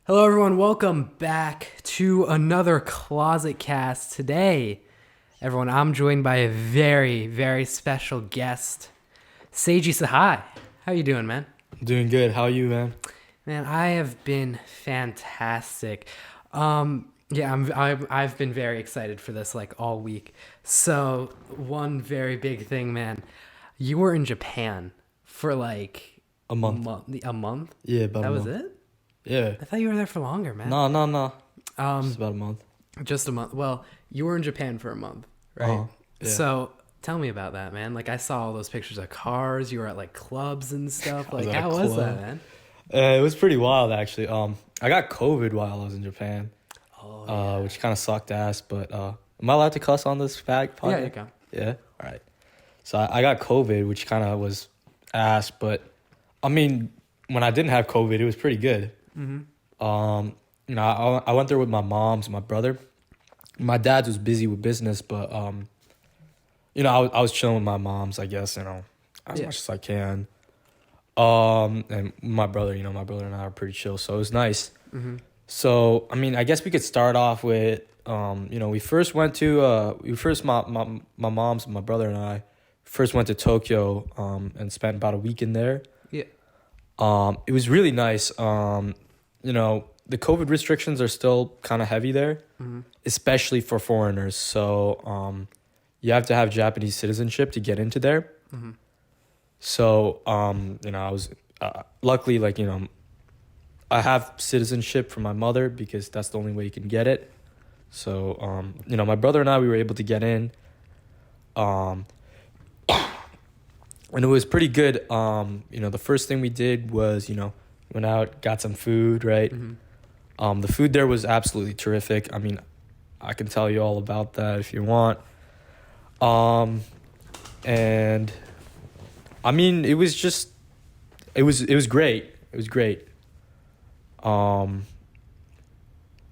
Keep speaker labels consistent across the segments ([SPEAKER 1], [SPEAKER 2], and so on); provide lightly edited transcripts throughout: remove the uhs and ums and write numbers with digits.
[SPEAKER 1] Hello, everyone. Welcome back to another Closet Cast. Today, everyone, I'm joined by a very, very special guest, Seiji Sahay. How you doing, man?
[SPEAKER 2] Doing good. How are you, man?
[SPEAKER 1] Man, I have been fantastic. I've been very excited for this like all week. So, one very big thing, man. You were in Japan for like
[SPEAKER 2] A month.
[SPEAKER 1] a month?
[SPEAKER 2] Yeah, about
[SPEAKER 1] That
[SPEAKER 2] a
[SPEAKER 1] was
[SPEAKER 2] month.
[SPEAKER 1] it?
[SPEAKER 2] Yeah.
[SPEAKER 1] I thought you were there for longer, man.
[SPEAKER 2] No. Just
[SPEAKER 1] Um,
[SPEAKER 2] about a month.
[SPEAKER 1] Just a month. Well, you were in Japan for a month, right?
[SPEAKER 2] Uh-huh. Yeah.
[SPEAKER 1] So tell me about that, man. Like I saw all those pictures of cars. You were at like clubs and stuff.
[SPEAKER 2] I was
[SPEAKER 1] Like
[SPEAKER 2] at a
[SPEAKER 1] how was that,
[SPEAKER 2] club.
[SPEAKER 1] man?
[SPEAKER 2] It was pretty wild, actually. I got COVID while I was in Japan,
[SPEAKER 1] Oh yeah.
[SPEAKER 2] which kind of sucked ass. But am I allowed to cuss on this fact
[SPEAKER 1] Yeah,
[SPEAKER 2] podcast?
[SPEAKER 1] you go.
[SPEAKER 2] Yeah. All right. So I got COVID, which kind of was ass. But I mean, when I didn't have COVID, it was pretty good.
[SPEAKER 1] Mm-hmm.
[SPEAKER 2] I went there with my mom's, my brother. My dad was busy with business, but I was chilling with my mom's, I guess, as
[SPEAKER 1] Yeah.
[SPEAKER 2] much as I can. And my brother and I are pretty chill, so it was nice.
[SPEAKER 1] Mm-hmm.
[SPEAKER 2] So, I mean, I guess we could start off with, we first went to, my mom's, my brother and I first went to Tokyo, and spent about a week in there.
[SPEAKER 1] Yeah.
[SPEAKER 2] It was really nice. The COVID restrictions are still kind of heavy there,
[SPEAKER 1] Mm-hmm.
[SPEAKER 2] especially for foreigners. So, you have to have Japanese citizenship to get into there.
[SPEAKER 1] Mm-hmm.
[SPEAKER 2] So, I was luckily, I have citizenship from my mother because that's the only way you can get it. So, my brother and I, we were able to get in. Um, and it was pretty good. The first thing we did was, went out, got some food, right?
[SPEAKER 1] Mm-hmm.
[SPEAKER 2] The food there was absolutely terrific. I mean, I can tell you all about that if you want. And I mean, it was great. It was great.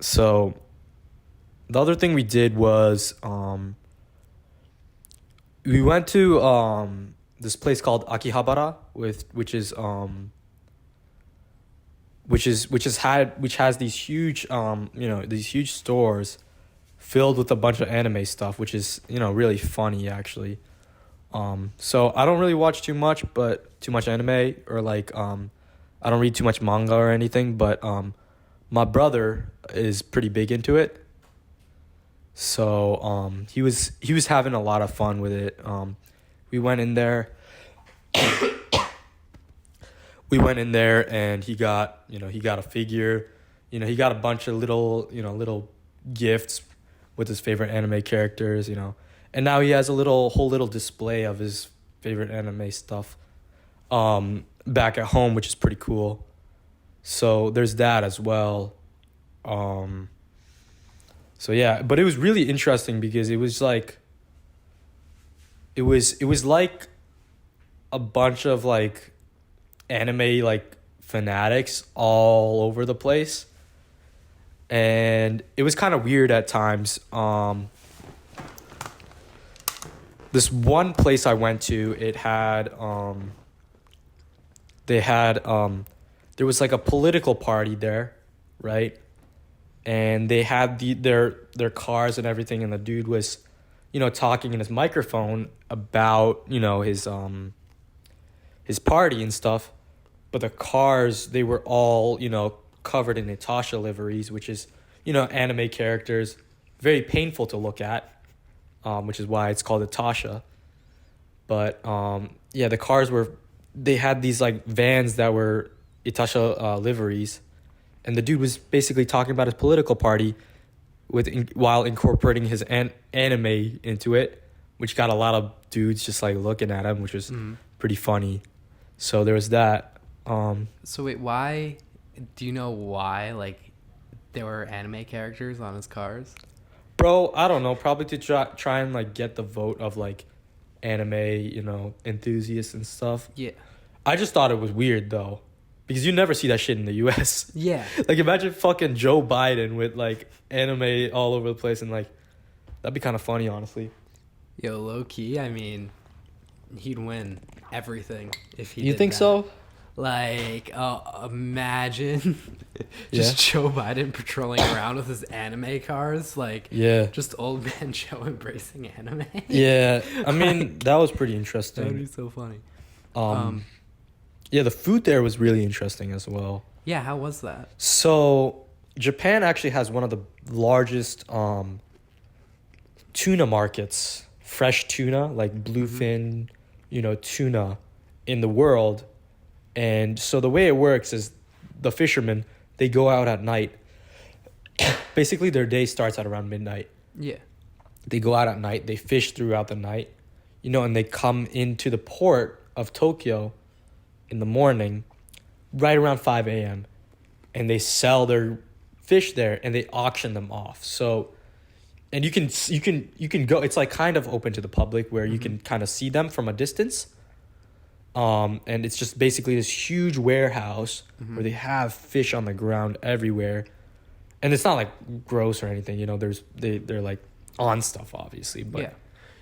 [SPEAKER 2] So the other thing we did was, we went to, this place called Akihabara which has these huge, these huge stores filled with a bunch of anime stuff, which is, really funny actually. So I don't really watch too much anime, or I don't read too much manga or anything, but my brother is pretty big into it. So he was having a lot of fun with it. We went in there. And he got a figure. He got a bunch of little gifts with his favorite anime characters, And now he has a whole little display of his favorite anime stuff back at home, which is pretty cool. So there's that as well. So yeah, but it was really interesting because it was like a bunch of anime fanatics all over the place. And it was kind of weird at times. This one place I went to, it had there was like a political party there, right? And they had their cars and everything, and the dude was, talking in his microphone about, his party and stuff. But the cars, they were all, covered in Natasha liveries, which is, anime characters, very painful to look at, which is why it's called Natasha. But yeah, the cars they had these vans that were Natasha liveries, and the dude was basically talking about his political party while incorporating his anime into it, which got a lot of dudes just looking at him, which was pretty funny. So there was that.
[SPEAKER 1] So wait, why? Do you know why? There were anime characters on his cars.
[SPEAKER 2] Bro, I don't know. Probably to try and get the vote of anime, enthusiasts and stuff.
[SPEAKER 1] Yeah.
[SPEAKER 2] I just thought it was weird though, because you never see that shit in the U.S.
[SPEAKER 1] Yeah.
[SPEAKER 2] Imagine fucking Joe Biden with anime all over the place, and that'd be kind of funny, honestly.
[SPEAKER 1] Yo, low key. I mean, he'd win everything if he.
[SPEAKER 2] You
[SPEAKER 1] did
[SPEAKER 2] think
[SPEAKER 1] that.
[SPEAKER 2] so?
[SPEAKER 1] Like, imagine just Joe Biden patrolling around with his anime cars, like,
[SPEAKER 2] Yeah.
[SPEAKER 1] just old man Joe embracing anime.
[SPEAKER 2] Yeah. I mean, that was pretty
[SPEAKER 1] That'd be
[SPEAKER 2] interesting.
[SPEAKER 1] so funny.
[SPEAKER 2] Yeah, the food there was really interesting as well.
[SPEAKER 1] Yeah, how was that?
[SPEAKER 2] So Japan actually has one of the largest tuna markets, fresh tuna, like bluefin, tuna in the world. And so the way it works is the fishermen, they go out at night. Basically, their day starts at around midnight.
[SPEAKER 1] Yeah.
[SPEAKER 2] They go out at night, they fish throughout the night, and they come into the port of Tokyo in the morning, right around 5 a.m. And they sell their fish there and they auction them off. So, and you can go, it's like kind of open to the public where you can kind of see them from a distance. And it's just basically this huge warehouse where they have fish on the ground everywhere. And it's not like gross or anything, they're like on stuff obviously, but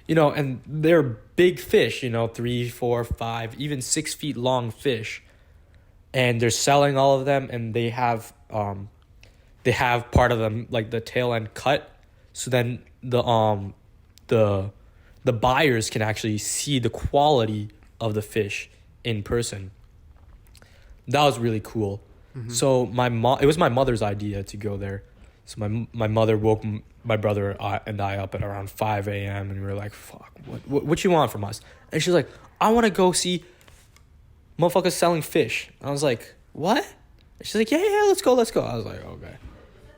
[SPEAKER 2] and they're big fish, 3, 4, 5, even 6 feet long fish. And they're selling all of them, and they have part of them, like the tail end cut, so then the buyers can actually see the quality of the fish in person. That was really cool. So it was my mother's idea to go there. So my mother woke my brother and I up at around 5 a.m. and we were like, "Fuck, what you want from us?" And she's like, "I want to go see motherfuckers selling fish." I was like, "What?" And she's like, yeah, let's go. I was like, okay.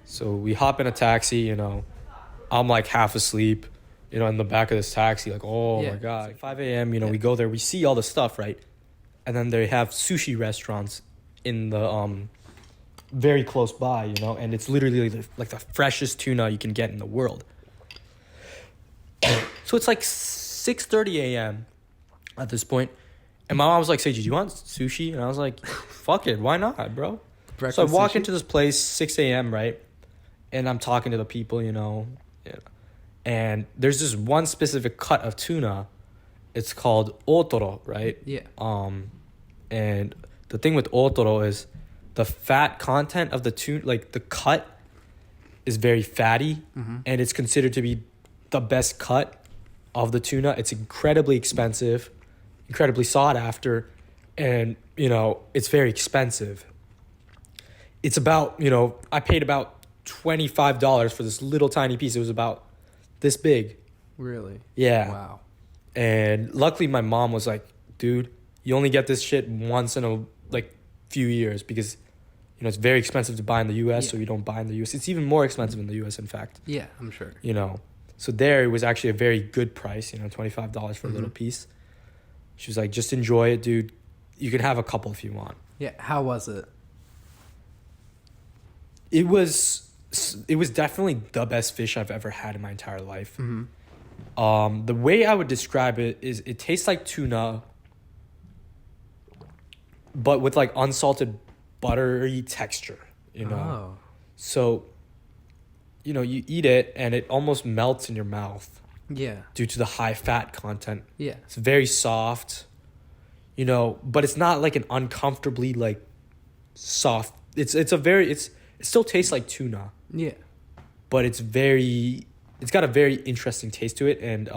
[SPEAKER 2] So we hop in a taxi, I'm like half asleep, in the back of this taxi, like, oh my God. Like 5 a.m., we go there, we see all the stuff, right? And then they have sushi restaurants in the very close by, and it's literally like the freshest tuna you can get in the world. So it's like 6:30 a.m. at this point. And my mom was like, Seiji, do you want sushi? And I was like, fuck it, why not, bro?
[SPEAKER 1] Breakfast
[SPEAKER 2] so I walk
[SPEAKER 1] sushi?
[SPEAKER 2] into this place, 6 a.m., right? And I'm talking to the people, and there's this one specific cut of tuna. It's called otoro, right?
[SPEAKER 1] Yeah.
[SPEAKER 2] And the thing with otoro is the fat content of the tuna, like the cut, is very fatty, and it's considered to be the best cut of the tuna. It's incredibly expensive, incredibly sought after, and it's very expensive. It's about, I paid about $25 for this little tiny piece. It was about this big.
[SPEAKER 1] Really?
[SPEAKER 2] Yeah.
[SPEAKER 1] Wow.
[SPEAKER 2] And luckily my mom was like, dude, you only get this shit once in a few years because it's very expensive to buy in the US, so you don't buy in the US. It's even more expensive in the US, in fact.
[SPEAKER 1] Yeah, I'm sure.
[SPEAKER 2] So there it was actually a very good price, $25 for a little piece. She was like, just enjoy it, dude. You can have a couple if you want.
[SPEAKER 1] Yeah, how was it?
[SPEAKER 2] It was definitely the best fish I've ever had in my entire life. The way I would describe it is it tastes like tuna, but with like unsalted buttery texture,
[SPEAKER 1] Oh.
[SPEAKER 2] So, you eat it and it almost melts in your mouth
[SPEAKER 1] Yeah.
[SPEAKER 2] due to the high fat content.
[SPEAKER 1] Yeah.
[SPEAKER 2] It's very soft, but it's not like an uncomfortably soft. It still tastes like tuna,
[SPEAKER 1] Yeah.
[SPEAKER 2] but it's got a very interesting taste to it. And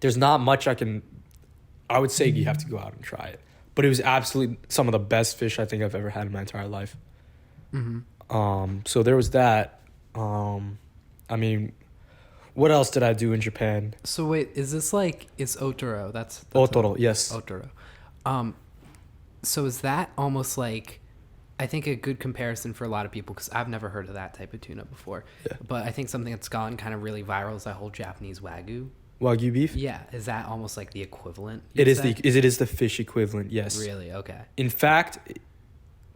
[SPEAKER 2] there's not much I would say you have to go out and try it, but it was absolutely some of the best fish I think I've ever had in my entire life. So there was that. I mean, what else did I do in Japan?
[SPEAKER 1] So wait, is this it's otoro? That's
[SPEAKER 2] Otoro, yes.
[SPEAKER 1] Otoro. So is that almost like, I think a good comparison for a lot of people, because I've never heard of that type of tuna before.
[SPEAKER 2] Yeah.
[SPEAKER 1] But I think something that's gone kind of really viral is that whole Japanese Wagyu.
[SPEAKER 2] Wagyu beef?
[SPEAKER 1] Yeah, is that almost like the equivalent?
[SPEAKER 2] It is the fish equivalent, yes.
[SPEAKER 1] Really? Okay.
[SPEAKER 2] In fact,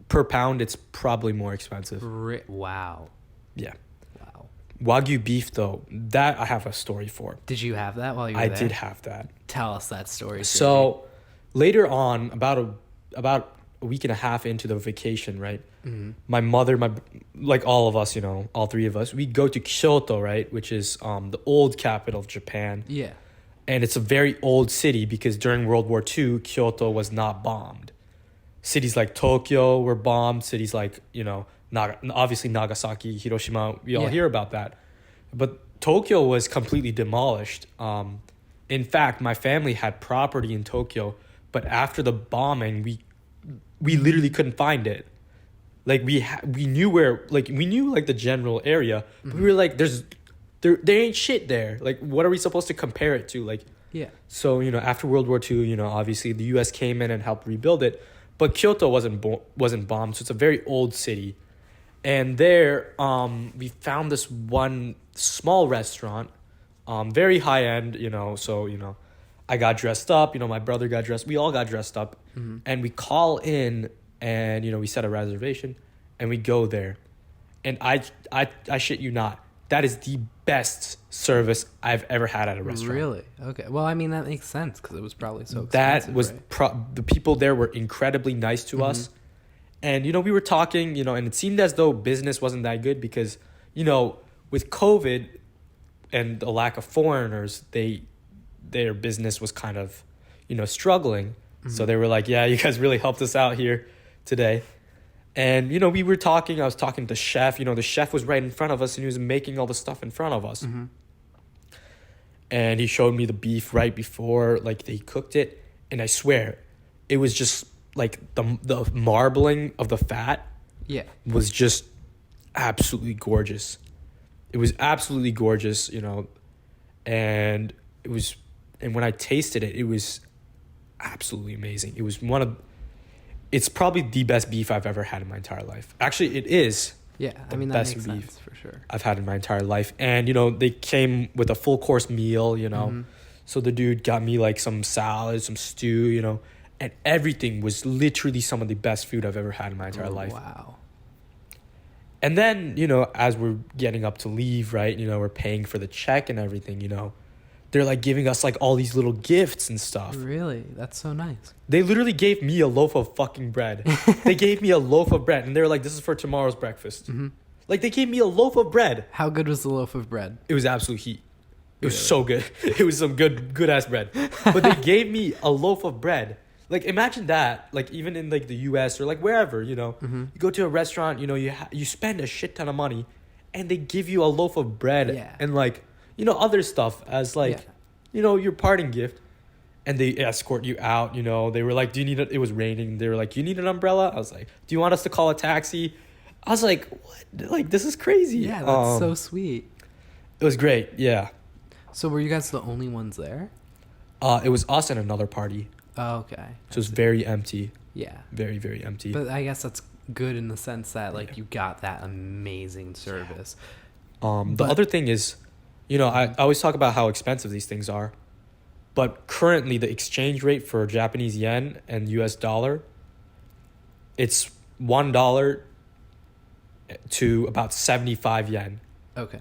[SPEAKER 2] per pound, it's probably more expensive.
[SPEAKER 1] Wow.
[SPEAKER 2] Yeah.
[SPEAKER 1] Wow.
[SPEAKER 2] Wagyu beef, though, that I have a story for.
[SPEAKER 1] Did you have that while you were
[SPEAKER 2] I
[SPEAKER 1] there?
[SPEAKER 2] did have that.
[SPEAKER 1] Tell us that story.
[SPEAKER 2] So later on, about a week and a half into the vacation, right? My mother, like all of us, all three of us, we go to Kyoto, right? Which is the old capital of Japan.
[SPEAKER 1] Yeah.
[SPEAKER 2] And it's a very old city because during World War II, Kyoto was not bombed. Cities like Tokyo were bombed. Cities like, obviously Nagasaki, Hiroshima, we all hear about that. But Tokyo was completely demolished. In fact, my family had property in Tokyo, but after the bombing, we literally couldn't find it. Like we knew where, like we knew like the general area, but we were like, there ain't shit there. Like, what are we supposed to compare it to? Like,
[SPEAKER 1] Yeah.
[SPEAKER 2] so after World War II, obviously the U.S. came in and helped rebuild it, but Kyoto wasn't bombed, so it's a very old city. And there, we found this one small restaurant, very high end, so I got dressed up, my brother got dressed, we all got dressed up, and we call in, and we set a reservation, and we go there, and I shit you not, that is the best service I've ever had at a restaurant.
[SPEAKER 1] Really? Okay. Well, I mean, that makes sense because it was probably so expensive.
[SPEAKER 2] That was
[SPEAKER 1] right?
[SPEAKER 2] The people there were incredibly nice to us. And, we were talking, and it seemed as though business wasn't that good because, with COVID and the lack of foreigners, their business was kind of, struggling. So they were like, yeah, you guys really helped us out here today. And, we were talking, I was talking to the chef, the chef was right in front of us and he was making all the stuff in front of us. And he showed me the beef right before, like, they cooked it. And I swear, it was just, like, the marbling of the fat was just absolutely gorgeous. It was absolutely gorgeous, and when I tasted it, it was absolutely amazing. It was it's probably the best beef I've ever had in my entire life. Actually, it is.
[SPEAKER 1] Yeah, I mean, that makes sense for sure.
[SPEAKER 2] I've had in my entire life. And, they came with a full course meal, So the dude got me like some salad, some stew, and everything was literally some of the best food I've ever had in my entire life.
[SPEAKER 1] Wow.
[SPEAKER 2] And then, as we're getting up to leave, right, we're paying for the check and everything, they're like giving us like all these little gifts and stuff.
[SPEAKER 1] Really? That's so nice.
[SPEAKER 2] They literally gave me a loaf of fucking bread. They gave me a loaf of bread and they were like, this is for tomorrow's breakfast. Like they gave me a loaf of bread.
[SPEAKER 1] How good was the loaf of bread?
[SPEAKER 2] It was absolute heat. It was so good. It was some good ass bread. But they gave me a loaf of bread. Like imagine that, like even in like the US or like wherever, you go to a restaurant, you spend a shit ton of money and they give you a loaf of bread and like, other stuff as like, your parting gift. And they escort you out, they were like, it was raining. They were like, do you need an umbrella? I was like, do you want us to call a taxi? I was like, what? Like, this is crazy.
[SPEAKER 1] Yeah, that's so sweet.
[SPEAKER 2] It was great. Yeah.
[SPEAKER 1] So were you guys the only ones there?
[SPEAKER 2] It was us and another party.
[SPEAKER 1] Oh, okay.
[SPEAKER 2] So it was very empty.
[SPEAKER 1] Yeah.
[SPEAKER 2] Very, very empty.
[SPEAKER 1] But I guess that's good in the sense that like you got that amazing service.
[SPEAKER 2] The other thing is, I always talk about how expensive these things are. But currently the exchange rate for Japanese yen and US dollar, it's $1 to about 75 yen.
[SPEAKER 1] Okay.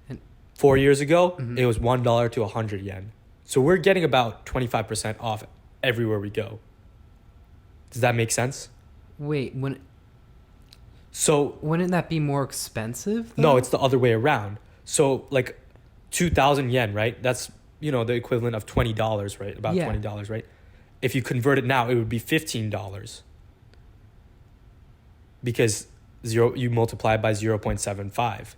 [SPEAKER 1] And
[SPEAKER 2] 4 years ago, it was $1 to 100 yen. So we're getting about 25% off everywhere we go. Does that make sense?
[SPEAKER 1] Wait,
[SPEAKER 2] so
[SPEAKER 1] wouldn't that be more expensive, though?
[SPEAKER 2] No, it's the other way around. So like 2,000 yen, right? That's, the equivalent of $20, right? About $20, right? If you convert it now, it would be $15. Because you multiply it by 0.75.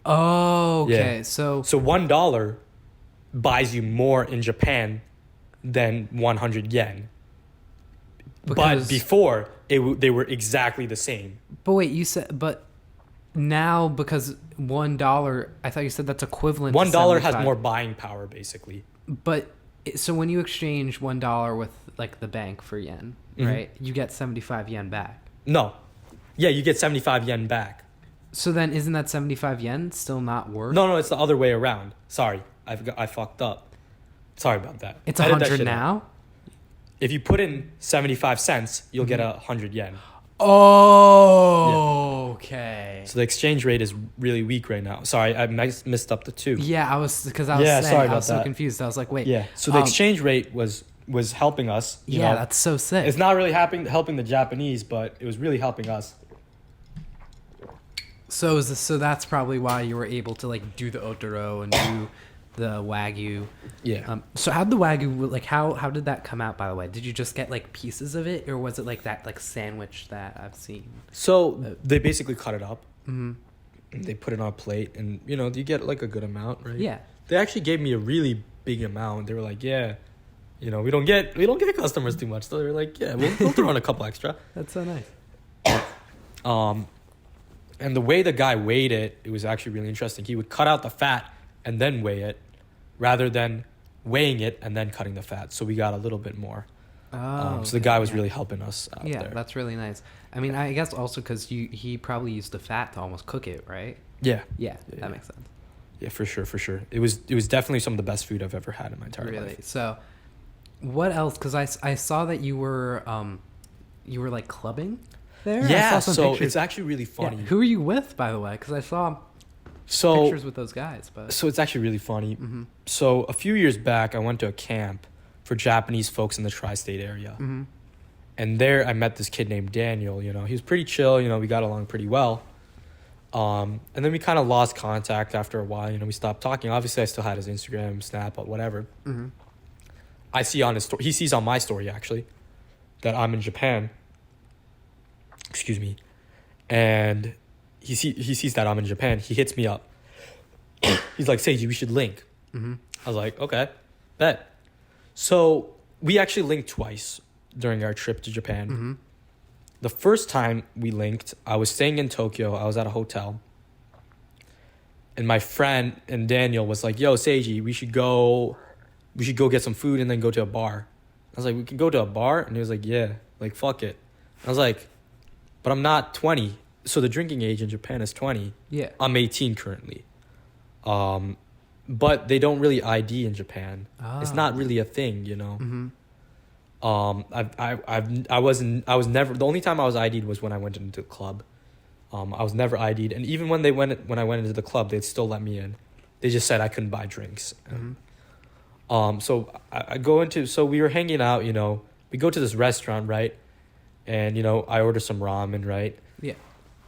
[SPEAKER 1] Oh, okay.
[SPEAKER 2] Yeah.
[SPEAKER 1] So
[SPEAKER 2] $1 buys you more in Japan than 100 yen. But before, they were exactly the same.
[SPEAKER 1] But wait, you said, but now because $1, I thought you said that's equivalent to
[SPEAKER 2] $1 has more buying power, basically.
[SPEAKER 1] But so when you exchange $1 with like the bank for yen, right, you get 75 yen back.
[SPEAKER 2] No. Yeah, you get 75 yen back.
[SPEAKER 1] So then isn't that 75 yen still not worth?
[SPEAKER 2] No, it's the other way around. Sorry, I fucked up. Sorry about that.
[SPEAKER 1] It's 100 now?
[SPEAKER 2] If you put in 75 cents, you'll get 100 yen.
[SPEAKER 1] Oh, okay.
[SPEAKER 2] So the exchange rate is really weak right now. Sorry, I messed up the two.
[SPEAKER 1] Yeah, I was so confused. I was like, wait.
[SPEAKER 2] Yeah, so the exchange rate was helping us. You know?
[SPEAKER 1] That's so sick.
[SPEAKER 2] It's not really helping the Japanese, but it was really helping us.
[SPEAKER 1] So that's probably why you were able to like do the otoro and do the Wagyu.
[SPEAKER 2] Yeah.
[SPEAKER 1] So how'd the Wagyu, like, how did that come out, by the way? Did you just get, like, pieces of it, or was it, like, that, like, sandwich that I've seen?
[SPEAKER 2] So they basically cut it up.
[SPEAKER 1] Mm-hmm.
[SPEAKER 2] And they put it on a plate, and, you know, you get, like, a good amount, right?
[SPEAKER 1] Yeah.
[SPEAKER 2] They actually gave me a really big amount. They were like, yeah, you know, we don't get customers too much. So they were like, yeah, we'll throw in a couple extra.
[SPEAKER 1] That's so nice.
[SPEAKER 2] And the way the guy weighed it, it was actually really interesting. He would cut out the fat and then weigh it, rather than weighing it and then cutting the fat. So we got a little bit more. So the guy was really helping us out there.
[SPEAKER 1] That's really nice. I mean, I guess also because he probably used the fat to almost cook it, right?
[SPEAKER 2] Yeah.
[SPEAKER 1] That makes sense.
[SPEAKER 2] Yeah, for sure. It was definitely some of the best food I've ever had in my entire life.
[SPEAKER 1] So, what else? Because I saw that you were like clubbing there.
[SPEAKER 2] Yeah,
[SPEAKER 1] I saw some
[SPEAKER 2] so
[SPEAKER 1] pictures.
[SPEAKER 2] it's actually really funny.
[SPEAKER 1] Yeah. Who are you with, by the way? Because I saw pictures with those guys. But
[SPEAKER 2] So it's actually really funny.
[SPEAKER 1] Mm-hmm.
[SPEAKER 2] So a few years back, I went to a camp for Japanese folks in the tri-state area.
[SPEAKER 1] Mm-hmm.
[SPEAKER 2] And there I met this kid named Daniel. You know, he was pretty chill. You know, we got along pretty well. And then we kind of lost contact after a while. You know, we stopped talking. Obviously, I still had his Instagram, Snap, but whatever.
[SPEAKER 1] Mm-hmm.
[SPEAKER 2] I see on his story, he sees on my story, actually, that I'm in Japan. Excuse me. And he sees that I'm in Japan. He hits me up. He's like, Seiji, we should link.
[SPEAKER 1] Mm-hmm.
[SPEAKER 2] I was like, okay, bet. So we actually linked twice during our trip to Japan.
[SPEAKER 1] Mm-hmm.
[SPEAKER 2] The first time we linked, I was staying in Tokyo. I was at a hotel. And my friend and Daniel was like, yo, Seiji, we should go get some food and then go to a bar. I was like, we can go to a bar? And he was like, yeah, like, fuck it. I was like, but I'm not 20. So the drinking age in Japan is 20.
[SPEAKER 1] Yeah.
[SPEAKER 2] I'm 18 currently. But they don't really ID in Japan. It's not really a thing, you know.
[SPEAKER 1] Mm-hmm.
[SPEAKER 2] I was never, the only time I was ID'd was when I went into the club. I was never ID'd, and even when I went into the club, they'd still let me in. They just said I couldn't buy drinks.
[SPEAKER 1] Mm-hmm.
[SPEAKER 2] So we were hanging out, you know. We go to this restaurant, right? And, you know, I order some ramen, right?
[SPEAKER 1] Yeah.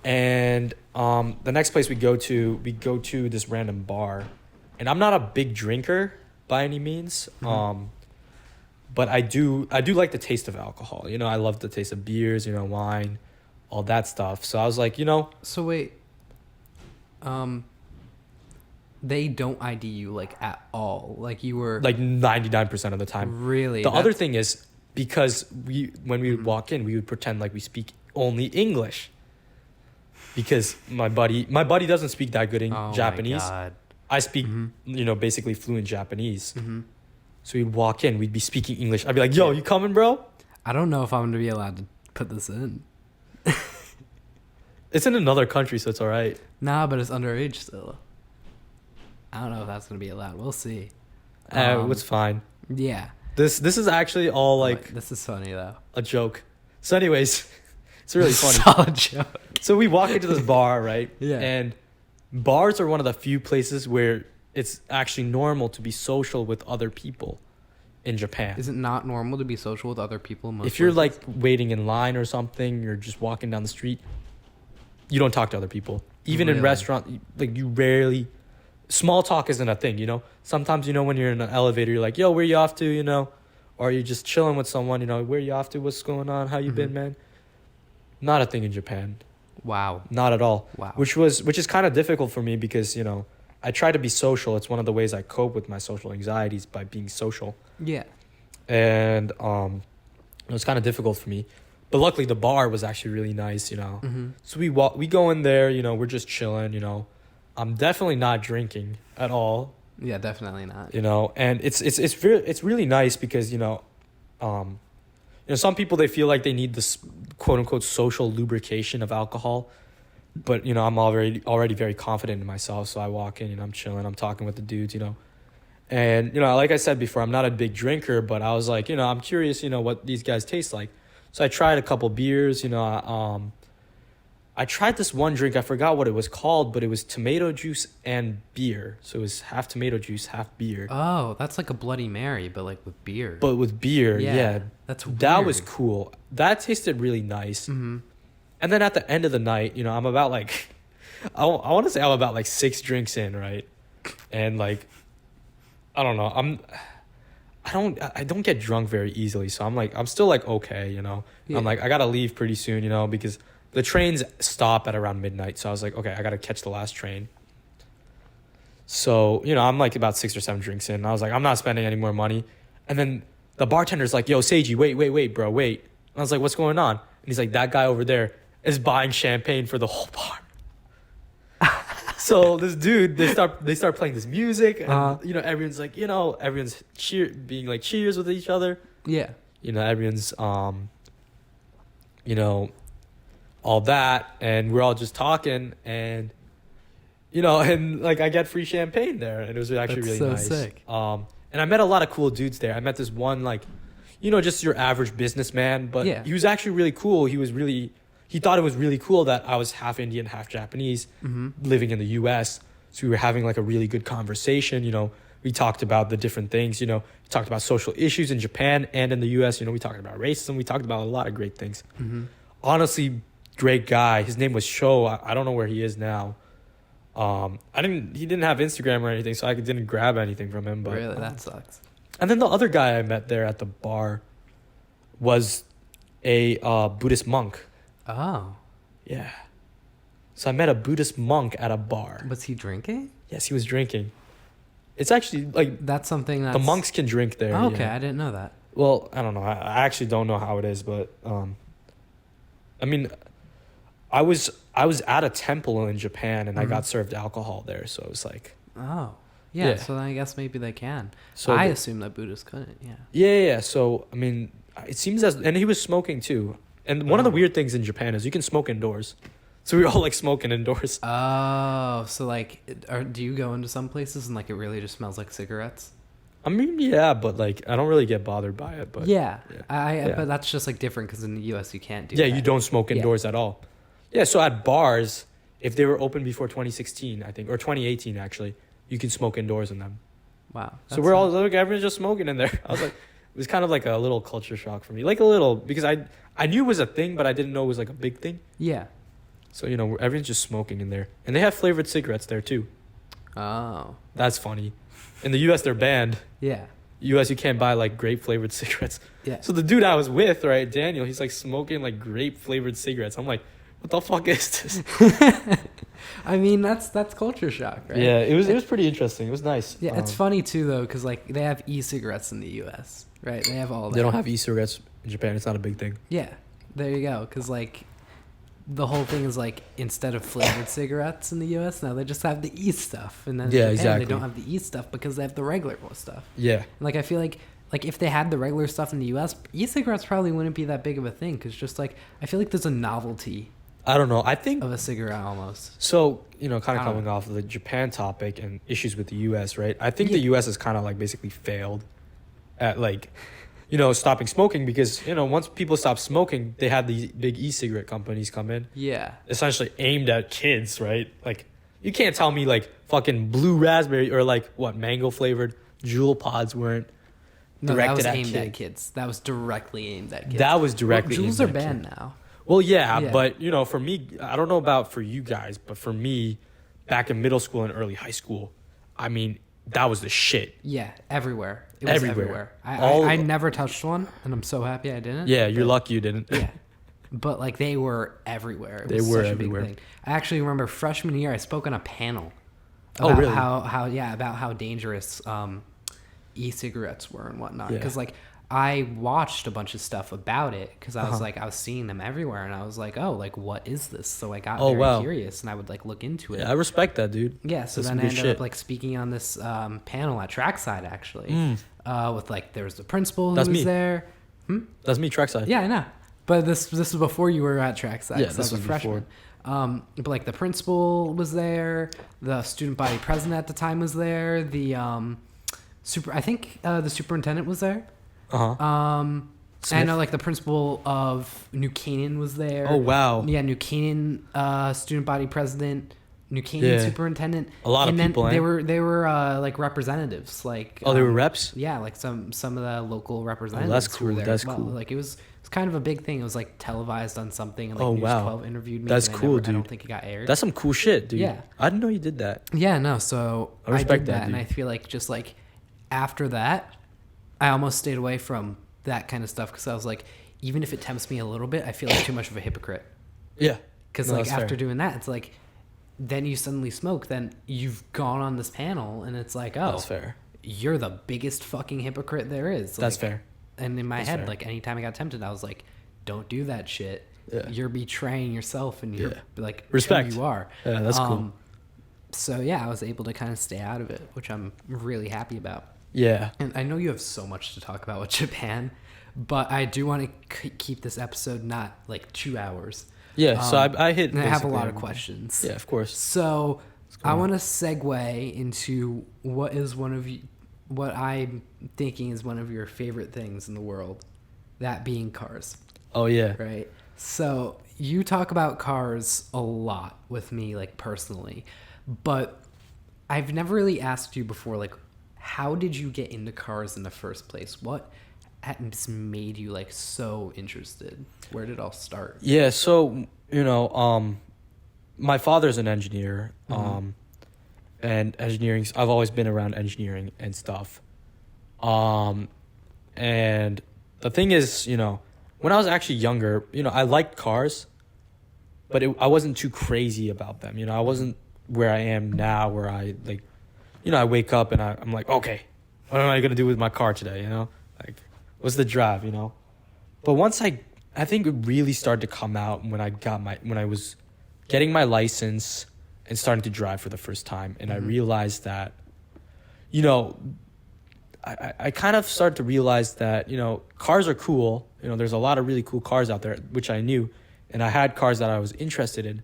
[SPEAKER 2] And the next place we go to this random bar. And I'm not a big drinker by any means.
[SPEAKER 1] Mm-hmm.
[SPEAKER 2] But I do like the taste of alcohol. You know, I love the taste of beers, you know, wine, all that stuff. So I was like, you know.
[SPEAKER 1] So wait. They don't ID you, like, at all. Like, you were
[SPEAKER 2] Like 99% of the time.
[SPEAKER 1] Really?
[SPEAKER 2] The other thing is, because when we would walk in, we would pretend like we speak only English. Because my buddy doesn't speak that good in Japanese.
[SPEAKER 1] My God.
[SPEAKER 2] I speak, you know, basically fluent Japanese.
[SPEAKER 1] Mm-hmm.
[SPEAKER 2] So we'd walk in, we'd be speaking English. I'd be like, yo, you coming, bro?
[SPEAKER 1] I don't know if I'm going to be allowed to put this in.
[SPEAKER 2] It's in another country, so it's all right.
[SPEAKER 1] Nah, but it's underage still. I don't know if that's going to be allowed. We'll see.
[SPEAKER 2] It's fine.
[SPEAKER 1] Yeah.
[SPEAKER 2] This is actually all like
[SPEAKER 1] This is funny, though.
[SPEAKER 2] a joke. So anyways, it's really funny.
[SPEAKER 1] Solid joke.
[SPEAKER 2] So we walk into this bar, right?
[SPEAKER 1] Yeah.
[SPEAKER 2] And bars are one of the few places where it's actually normal to be social with other people in Japan.
[SPEAKER 1] Is it not normal to be social with other people?
[SPEAKER 2] If you're like waiting in line or something, you're just walking down the street, you don't talk to other people. Even in
[SPEAKER 1] Really?
[SPEAKER 2] restaurant, like you rarely, small talk isn't a thing, you know? Sometimes, you know, when you're in an elevator, you're like, yo, where you off to, you know? Or you're just chilling with someone, you know, where you off to, what's going on, how you been, man? Not a thing in Japan.
[SPEAKER 1] Wow.
[SPEAKER 2] Not at all.
[SPEAKER 1] Wow.
[SPEAKER 2] Which is kind of difficult for me because, you know, I try to be social. It's one of the ways I cope with my social anxieties, by being social.
[SPEAKER 1] Yeah.
[SPEAKER 2] And it was kind of difficult for me. But luckily the bar was actually really nice, you know.
[SPEAKER 1] Mm-hmm.
[SPEAKER 2] So we go in there, you know, we're just chilling, you know. I'm definitely not drinking at all,
[SPEAKER 1] Yeah, definitely not.
[SPEAKER 2] you know. And it's really nice because, you know, some people, they feel like they need this quote unquote social lubrication of alcohol. But, you know, I'm already very confident in myself. So I walk in, you know, I'm chilling, I'm talking with the dudes, you know. And, you know, like I said before, I'm not a big drinker, but I was like, you know, I'm curious, you know, what these guys taste like. So I tried a couple beers, you know. I tried this one drink, I forgot what it was called, but it was tomato juice and beer. So it was half tomato juice, half beer.
[SPEAKER 1] Oh, that's like a Bloody Mary, but like with beer.
[SPEAKER 2] But with beer, yeah.
[SPEAKER 1] That's weird.
[SPEAKER 2] That was cool. That tasted really nice.
[SPEAKER 1] Mm-hmm.
[SPEAKER 2] And then at the end of the night, you know, I'm about like, I want to say I'm about like 6 drinks in, right? And like, I don't know. I don't get drunk very easily, so I'm still like okay, you know.
[SPEAKER 1] Yeah.
[SPEAKER 2] I'm like I gotta leave pretty soon, you know, because the trains stop at around midnight. So I was like, okay, I gotta catch the last train. So you know, I'm like about 6 or 7 drinks in. And I was like, I'm not spending any more money. And then the bartender's like, yo, Seiji, wait, bro, wait. And I was like, what's going on? And he's like, that guy over there is buying champagne for the whole bar. So this dude, they start playing this music, and you know, everyone's like, you know, everyone's being like cheers with each other.
[SPEAKER 1] Yeah.
[SPEAKER 2] You know, everyone's you know, all that, and we're all just talking, and you know, and like I get free champagne there, and it was actually
[SPEAKER 1] That's
[SPEAKER 2] really
[SPEAKER 1] so
[SPEAKER 2] nice.
[SPEAKER 1] sick.
[SPEAKER 2] And I met a lot of cool dudes there. I met this one like, you know, just your average businessman, but
[SPEAKER 1] Yeah.
[SPEAKER 2] he was actually really cool. He thought it was really cool that I was half Indian, half Japanese, living in the U.S. So we were having like a really good conversation. You know, we talked about the different things. You know, we talked about social issues in Japan and in the U.S. You know, we talked about racism. We talked about a lot of great things. Honestly, great guy. His name was Sho. I don't know where he is now. He didn't have Instagram or anything, so I didn't grab anything from him. But
[SPEAKER 1] Really, that sucks.
[SPEAKER 2] and then the other guy I met there at the bar was a Buddhist monk.
[SPEAKER 1] Oh,
[SPEAKER 2] Yeah. So I met a Buddhist monk at a bar.
[SPEAKER 1] was he drinking?
[SPEAKER 2] Yes, he was drinking. It's actually like
[SPEAKER 1] That's something that's...
[SPEAKER 2] the monks can drink there.
[SPEAKER 1] Oh, okay,
[SPEAKER 2] yeah.
[SPEAKER 1] I didn't know that.
[SPEAKER 2] Well, I don't know. I actually don't know how it is, but I mean, I was at a temple in Japan and I got served alcohol there, so it was like
[SPEAKER 1] Oh, yeah.
[SPEAKER 2] Yeah.
[SPEAKER 1] So then I guess maybe they can.
[SPEAKER 2] so
[SPEAKER 1] I
[SPEAKER 2] the-
[SPEAKER 1] assume that Buddhists couldn't. Yeah.
[SPEAKER 2] yeah. So I mean, it seems and he was smoking too. And one of the weird things in Japan is you can smoke indoors. So we were all like smoking indoors.
[SPEAKER 1] Oh, so like, do you go into some places and like it really just smells like cigarettes?
[SPEAKER 2] I mean, yeah, but like I don't really get bothered by it. But
[SPEAKER 1] Yeah.
[SPEAKER 2] Yeah.
[SPEAKER 1] But that's just like different because in the U.S. you can't do
[SPEAKER 2] yeah,
[SPEAKER 1] that.
[SPEAKER 2] you don't smoke
[SPEAKER 1] Yeah.
[SPEAKER 2] indoors at all. Yeah, so at bars, if they were open before 2016, I think, or 2018 actually, you can smoke indoors in them.
[SPEAKER 1] Wow.
[SPEAKER 2] So
[SPEAKER 1] that's
[SPEAKER 2] we're all
[SPEAKER 1] nice.
[SPEAKER 2] like everyone's just smoking in there. I was like, it was kind of like a little culture shock for me, like a little because I knew it was a thing, but I didn't know it was like a big thing.
[SPEAKER 1] Yeah.
[SPEAKER 2] So you know, everyone's just smoking in there, and they have flavored cigarettes there too.
[SPEAKER 1] Oh.
[SPEAKER 2] That's funny. In the U.S., they're banned.
[SPEAKER 1] Yeah.
[SPEAKER 2] U.S., you can't buy like grape flavored cigarettes.
[SPEAKER 1] Yeah.
[SPEAKER 2] So the dude I was with, right, Daniel, he's like smoking like grape flavored cigarettes. I'm like, what the fuck is this?
[SPEAKER 1] I mean, that's culture shock, right?
[SPEAKER 2] Yeah, it was pretty interesting. It was nice.
[SPEAKER 1] Yeah, it's funny too though, because like they have e-cigarettes in the U.S., right? They have all that.
[SPEAKER 2] They don't have e-cigarettes in Japan. It's not a big thing.
[SPEAKER 1] Yeah, there you go. Because like the whole thing is like instead of flavored cigarettes in the U.S., now they just have the e stuff, and then in
[SPEAKER 2] Yeah,
[SPEAKER 1] Japan,
[SPEAKER 2] exactly.
[SPEAKER 1] they don't have the e stuff because they have the regular stuff.
[SPEAKER 2] Yeah.
[SPEAKER 1] And, like I feel like if they had the regular stuff in the U.S., e-cigarettes probably wouldn't be that big of a thing because just like I feel like there's a novelty
[SPEAKER 2] I don't know. I think
[SPEAKER 1] of a cigarette almost.
[SPEAKER 2] so. You know, kind
[SPEAKER 1] I
[SPEAKER 2] of
[SPEAKER 1] don't
[SPEAKER 2] coming
[SPEAKER 1] know.
[SPEAKER 2] off of the Japan topic and issues with the U.S. Right? I think
[SPEAKER 1] Yeah.
[SPEAKER 2] the U.S. has kind of like basically failed at like, you know, stopping smoking because you know once people stop smoking, they had these big e-cigarette companies come in,
[SPEAKER 1] Yeah.
[SPEAKER 2] essentially aimed at kids, right? Like, you can't tell me like fucking blue raspberry or like what mango flavored Jewel pods weren't
[SPEAKER 1] No, that
[SPEAKER 2] directed
[SPEAKER 1] was
[SPEAKER 2] at
[SPEAKER 1] aimed at
[SPEAKER 2] kids.
[SPEAKER 1] kids. That was directly aimed at kids.
[SPEAKER 2] That was directly.
[SPEAKER 1] Jewels
[SPEAKER 2] aimed
[SPEAKER 1] are
[SPEAKER 2] at
[SPEAKER 1] banned
[SPEAKER 2] kids.
[SPEAKER 1] now.
[SPEAKER 2] Well, yeah,
[SPEAKER 1] Yeah.
[SPEAKER 2] but you know, for me, I don't know about for you guys, but for me, back in middle school and early high school, I mean, that was the shit.
[SPEAKER 1] Yeah, everywhere. It was
[SPEAKER 2] Everywhere.
[SPEAKER 1] everywhere. I never touched one, and I'm so happy I didn't.
[SPEAKER 2] Yeah, you're lucky you didn't.
[SPEAKER 1] Yeah. But like they were everywhere. It
[SPEAKER 2] They
[SPEAKER 1] was
[SPEAKER 2] were
[SPEAKER 1] such
[SPEAKER 2] everywhere.
[SPEAKER 1] A big thing. I actually remember freshman year I spoke on a panel
[SPEAKER 2] Oh,
[SPEAKER 1] about
[SPEAKER 2] really?
[SPEAKER 1] about how dangerous e-cigarettes were and whatnot.
[SPEAKER 2] Yeah.
[SPEAKER 1] Because like I watched a bunch of stuff about it because I was
[SPEAKER 2] Uh-huh.
[SPEAKER 1] like I was seeing them everywhere and I was like, oh, like what is this? So I got
[SPEAKER 2] Oh,
[SPEAKER 1] very
[SPEAKER 2] wow.
[SPEAKER 1] curious and I would like look into it.
[SPEAKER 2] Yeah, I respect that, dude.
[SPEAKER 1] Yeah, so
[SPEAKER 2] That's
[SPEAKER 1] then
[SPEAKER 2] some
[SPEAKER 1] I
[SPEAKER 2] good
[SPEAKER 1] ended
[SPEAKER 2] shit.
[SPEAKER 1] up like speaking on this panel at Trackside actually,
[SPEAKER 2] Mm.
[SPEAKER 1] with like there was the principal who
[SPEAKER 2] That's
[SPEAKER 1] was
[SPEAKER 2] me.
[SPEAKER 1] there.
[SPEAKER 2] That's me, trackside.
[SPEAKER 1] Yeah, I know, but this was before you were at Trackside.
[SPEAKER 2] Yeah,
[SPEAKER 1] so
[SPEAKER 2] this
[SPEAKER 1] I was a
[SPEAKER 2] was
[SPEAKER 1] freshman. But like the principal was there, the student body president at the time was there, the I think the superintendent was there.
[SPEAKER 2] Uh huh.
[SPEAKER 1] I
[SPEAKER 2] Smith?
[SPEAKER 1] know like the principal of New Canaan was there.
[SPEAKER 2] Oh wow.
[SPEAKER 1] Yeah, New Canaan student body president, New Canaan
[SPEAKER 2] Yeah.
[SPEAKER 1] superintendent.
[SPEAKER 2] A lot of
[SPEAKER 1] and then
[SPEAKER 2] people, eh?
[SPEAKER 1] They were like representatives, like
[SPEAKER 2] Oh, they were reps.
[SPEAKER 1] yeah, like some of the local representatives.
[SPEAKER 2] that's
[SPEAKER 1] who were
[SPEAKER 2] cool,
[SPEAKER 1] there
[SPEAKER 2] that's
[SPEAKER 1] as well.
[SPEAKER 2] cool.
[SPEAKER 1] Like it was kind of a big thing. It was like televised on something. And, like
[SPEAKER 2] Oh,
[SPEAKER 1] News
[SPEAKER 2] wow.
[SPEAKER 1] 12 interviewed me.
[SPEAKER 2] That's
[SPEAKER 1] and
[SPEAKER 2] cool,
[SPEAKER 1] I don't
[SPEAKER 2] dude.
[SPEAKER 1] think it got aired.
[SPEAKER 2] That's some cool shit, dude.
[SPEAKER 1] Yeah.
[SPEAKER 2] I didn't know you did that.
[SPEAKER 1] Yeah, no. So
[SPEAKER 2] I respect
[SPEAKER 1] did
[SPEAKER 2] that,
[SPEAKER 1] and
[SPEAKER 2] dude.
[SPEAKER 1] I feel like just like after that, I almost stayed away from that kind of stuff because I was like, even if it tempts me a little bit, I feel like too much of a hypocrite.
[SPEAKER 2] Yeah.
[SPEAKER 1] Because
[SPEAKER 2] No,
[SPEAKER 1] like
[SPEAKER 2] that's
[SPEAKER 1] after
[SPEAKER 2] fair.
[SPEAKER 1] doing that, it's like, then you suddenly smoke, then you've gone on this panel, and it's like, oh,
[SPEAKER 2] That's fair.
[SPEAKER 1] you're the biggest fucking hypocrite there is.
[SPEAKER 2] That's
[SPEAKER 1] Like,
[SPEAKER 2] fair.
[SPEAKER 1] And in my
[SPEAKER 2] That's
[SPEAKER 1] head,
[SPEAKER 2] fair.
[SPEAKER 1] like anytime I got tempted, I was like, don't do that shit.
[SPEAKER 2] Yeah.
[SPEAKER 1] You're betraying yourself, and you're
[SPEAKER 2] Yeah.
[SPEAKER 1] like
[SPEAKER 2] Respect.
[SPEAKER 1] who you are.
[SPEAKER 2] Yeah, that's cool.
[SPEAKER 1] So yeah, I was able to kind of stay out of it, which I'm really happy about.
[SPEAKER 2] Yeah.
[SPEAKER 1] And I know you have so much to talk about with Japan, but I do want to keep this episode not like 2 hours.
[SPEAKER 2] Yeah. So I hit.
[SPEAKER 1] And I have a
[SPEAKER 2] basically
[SPEAKER 1] lot of
[SPEAKER 2] everything.
[SPEAKER 1] questions.
[SPEAKER 2] Yeah, of course.
[SPEAKER 1] So
[SPEAKER 2] go
[SPEAKER 1] I
[SPEAKER 2] on.
[SPEAKER 1] want to segue into what I'm thinking is one of your favorite things in the world, that being cars,
[SPEAKER 2] Oh yeah.
[SPEAKER 1] right? So you talk about cars a lot with me, like personally, but I've never really asked you before, like, how did you get into cars in the first place? What has made you like so interested? Where did it all start?
[SPEAKER 2] Yeah. So my father's an engineer. And engineering. I've always been around engineering and stuff. And the thing is, when I was actually younger, I liked cars, but I wasn't too crazy about them. I wasn't where I am now, where I like, I wake up and I'm like, okay, what am I gonna do with my car today? Like, what's the drive? But once I think it really started to come out when I was getting my license and starting to drive for the first time, and I realized that, I kind of started to realize that, cars are cool. There's a lot of really cool cars out there, which I knew, and I had cars that I was interested in,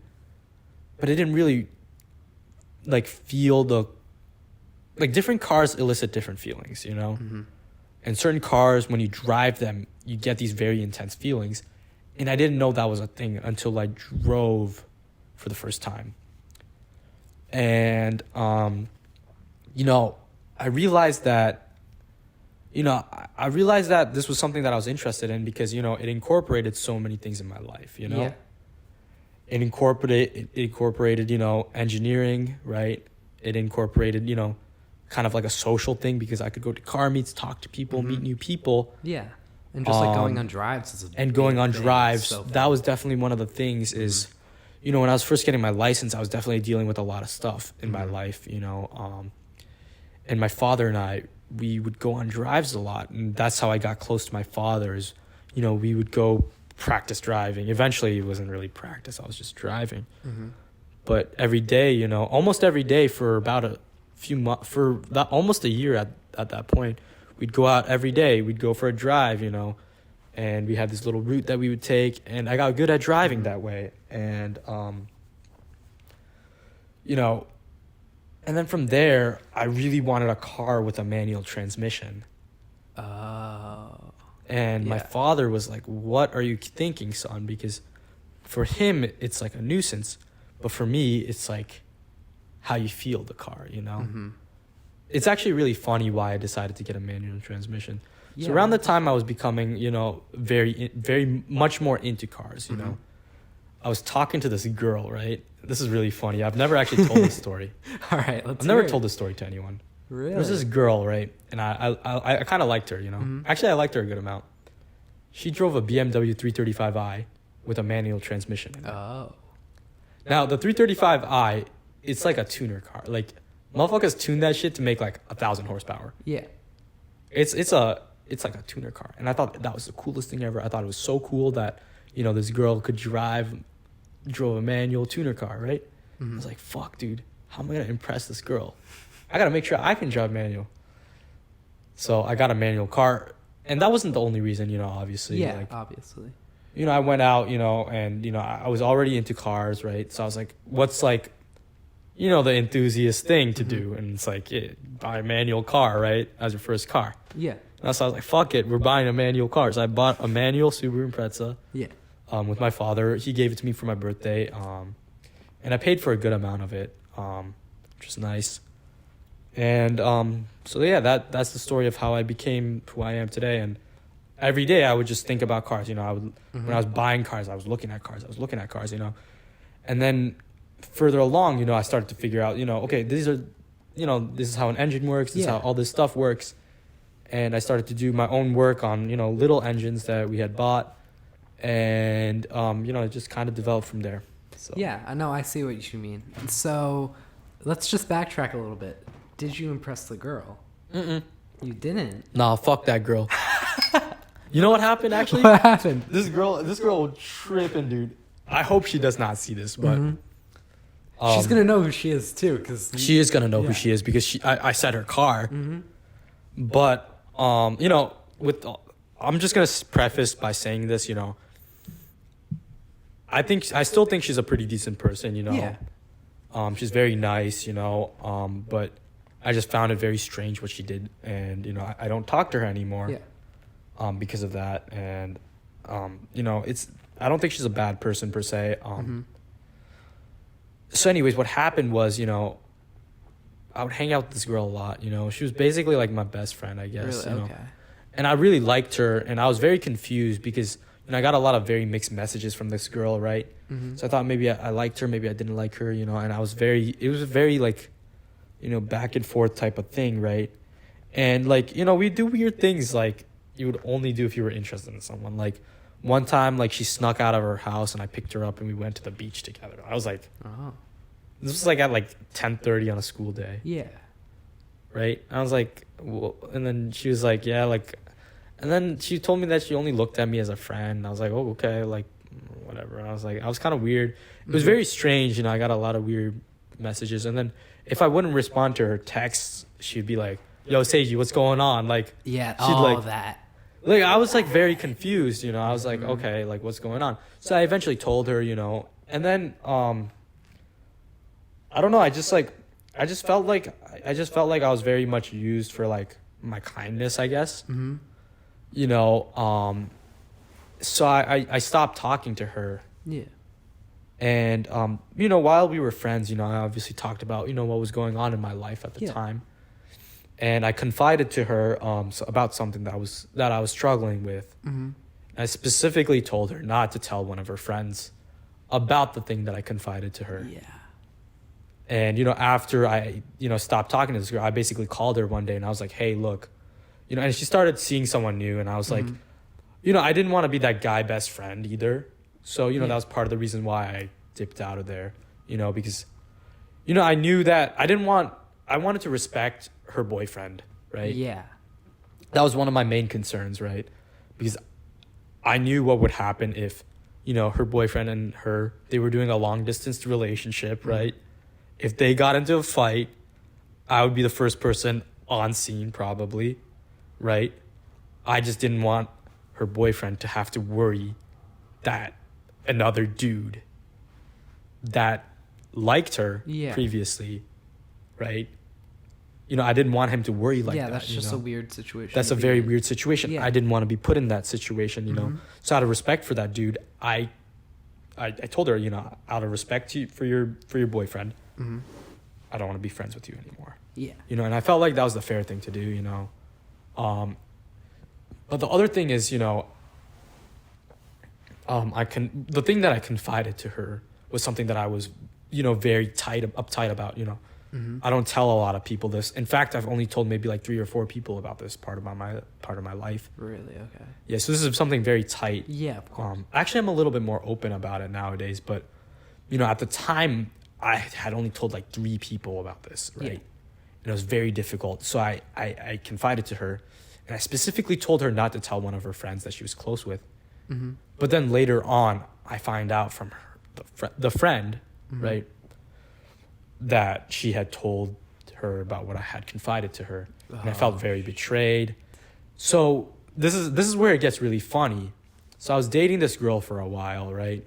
[SPEAKER 2] but I didn't really like feel different cars elicit different feelings, and certain cars, when you drive them, you get these very intense feelings, and I didn't know that was a thing until I drove for the first time. And, I realized that, I realized that this was something that I was interested in because, it incorporated so many things in my life,
[SPEAKER 1] Yeah.
[SPEAKER 2] It incorporated, engineering, right? It incorporated, kind of like a social thing because I could go to car meets, talk to people, meet new people.
[SPEAKER 1] Yeah. And just like going on drives is a
[SPEAKER 2] And going
[SPEAKER 1] big
[SPEAKER 2] on
[SPEAKER 1] thing.
[SPEAKER 2] drives,
[SPEAKER 1] So fun.
[SPEAKER 2] that was definitely one of the things is, when I was first getting my license, I was definitely dealing with a lot of stuff in my life, and my father and I, we would go on drives a lot, and that's how I got close to my father is, we would go practice driving. Eventually, it wasn't really practice. I was just driving. But every day, almost every day for about a few months, for that, almost a year at that point, we'd go out every day. We'd go for a drive, and we had this little route that we would take, and I got good at driving that way. And, and then from there, I really wanted a car with a manual transmission.
[SPEAKER 1] Oh.
[SPEAKER 2] And my
[SPEAKER 1] Yeah.
[SPEAKER 2] father was like, what are you thinking, son? Because for him, it's like a nuisance. But for me, it's like how you feel the car, It's actually really funny why I decided to get a manual transmission.
[SPEAKER 1] Yeah.
[SPEAKER 2] So around the time I was becoming, very much more into cars, I was talking to this girl, right? This is really funny. I've never actually told this story.
[SPEAKER 1] All right, let's
[SPEAKER 2] I've never
[SPEAKER 1] hear it.
[SPEAKER 2] told this story to anyone.
[SPEAKER 1] Really?
[SPEAKER 2] There was this girl, right? And I kind of liked her, Actually, I liked her a good amount. She drove a BMW 335i with a manual transmission in it.
[SPEAKER 1] Oh.
[SPEAKER 2] Now, the 335i, it's like a tuner car. Like, motherfuckers tune that shit to make like 1,000 horsepower.
[SPEAKER 1] Yeah.
[SPEAKER 2] It's like a tuner car. And I thought that was the coolest thing ever. I thought it was so cool that, this girl could drove a manual tuner car, right? I was like, fuck, dude, how am I going to impress this girl? I got to make sure I can drive manual. So I got a manual car. And that wasn't the only reason, obviously.
[SPEAKER 1] Yeah,
[SPEAKER 2] Like,
[SPEAKER 1] obviously.
[SPEAKER 2] I went out, and, I was already into cars, right? So I was like, what's like, the enthusiast thing to do? And it's like, yeah, buy a manual car, right? As your first car.
[SPEAKER 1] Yeah.
[SPEAKER 2] And so I was like, fuck it, we're buying a manual car. So I bought a manual Subaru Impreza
[SPEAKER 1] Yeah.
[SPEAKER 2] with my father. He gave it to me for my birthday. And I paid for a good amount of it, which was nice. And so, yeah, that's the story of how I became who I am today. And every day I would just think about cars. When I was buying cars, I was looking at cars. And then further along, I started to figure out, okay, these are this is how an engine works. This is how
[SPEAKER 1] Yeah.
[SPEAKER 2] all this stuff works. And I started to do my own work on, little engines that we had bought. And, it just kind of developed from there. So.
[SPEAKER 1] Yeah, I know. I see what you mean. So let's just backtrack a little bit. Did you impress the girl?
[SPEAKER 2] Mm-mm.
[SPEAKER 1] You didn't.
[SPEAKER 2] Nah, fuck that girl. You know what happened, actually?
[SPEAKER 1] What happened?
[SPEAKER 2] This girl tripping, dude. I hope she does not see this, but...
[SPEAKER 1] She's going to know who she is, too. Cause
[SPEAKER 2] she is going to know
[SPEAKER 1] yeah.
[SPEAKER 2] who she is because I said her car. But, I'm just going to preface by saying this, I still think she's a pretty decent person,
[SPEAKER 1] Yeah.
[SPEAKER 2] She's very nice, but I just found it very strange what she did. And, I don't talk to her anymore.
[SPEAKER 1] Yeah.
[SPEAKER 2] Because of that. And, I don't think she's a bad person per se. So anyways, what happened was, I would hang out with this girl a lot, She was basically like my best friend, I guess.
[SPEAKER 1] Really? Okay.
[SPEAKER 2] And I really liked her, and I was very confused because, I got a lot of very mixed messages from this girl, right? So I thought maybe I liked her, maybe I didn't like her, and it was a very like, back and forth type of thing, right? And like, we do weird things like you would only do if you were interested in someone. Like one time, like she snuck out of her house and I picked her up and we went to the beach together. I was like,
[SPEAKER 1] Oh.
[SPEAKER 2] this was like at like 10:30 on a school day.
[SPEAKER 1] Yeah.
[SPEAKER 2] Right? I was like, well, and then she was like, yeah, like, and then she told me that she only looked at me as a friend. I was like, oh, okay, like, whatever. I was kind of weird. It was very strange, I got a lot of weird messages. And then if I wouldn't respond to her texts, she'd be like, yo, Seiji, what's going on? Like,
[SPEAKER 1] Yeah,
[SPEAKER 2] she'd
[SPEAKER 1] all
[SPEAKER 2] like,
[SPEAKER 1] that.
[SPEAKER 2] like, I was like very confused, I was like, okay, like, what's going on? So I eventually told her, and then, I don't know. I just felt like I was very much used for like my kindness, I guess. So I stopped talking to her.
[SPEAKER 1] Yeah.
[SPEAKER 2] And, while we were friends, I obviously talked about, what was going on in my life at the
[SPEAKER 1] Yeah.
[SPEAKER 2] time. And I confided to her about something that I was struggling with. I specifically told her not to tell one of her friends about the thing that I confided to her.
[SPEAKER 1] Yeah.
[SPEAKER 2] And, after I, stopped talking to this girl, I basically called her one day and I was like, hey, look, and she started seeing someone new. And I was like, I didn't want to be that guy best friend either. So, that was part of the reason why I dipped out of there, because, I knew that I wanted to respect her boyfriend, right?
[SPEAKER 1] Yeah.
[SPEAKER 2] That was one of my main concerns, right? Because I knew what would happen if, her boyfriend and they were doing a long distance relationship, right? If they got into a fight, I would be the first person on scene probably, right? I just didn't want her boyfriend to have to worry that another dude that liked her previously, right? I didn't want him to worry like that.
[SPEAKER 1] Yeah, that's just a weird situation.
[SPEAKER 2] That's a very weird situation.
[SPEAKER 1] Yeah.
[SPEAKER 2] I didn't want to be put in that situation, So out of respect for that dude, I told her, out of respect for your boyfriend, I don't want to be friends with you anymore.
[SPEAKER 1] Yeah.
[SPEAKER 2] And I felt like that was the fair thing to do, But the other thing is, the thing that I confided to her was something that I was, very uptight about, I don't tell a lot of people this. In fact, I've only told maybe like 3 or 4 people about this part of my life.
[SPEAKER 1] Really? Okay.
[SPEAKER 2] Yeah, so this is something very tight.
[SPEAKER 1] Yeah, of course.
[SPEAKER 2] Actually, I'm a little bit more open about it nowadays, but at the time, I had only told like 3 people about this, right?
[SPEAKER 1] Yeah.
[SPEAKER 2] And it was very difficult. So I confided to her, and I specifically told her not to tell one of her friends that she was close with. But then later on, I find out from her, the friend, right, that she had told her about what I had confided to her, and I felt very betrayed. So this is where it gets really funny. So I was dating this girl for a while, right,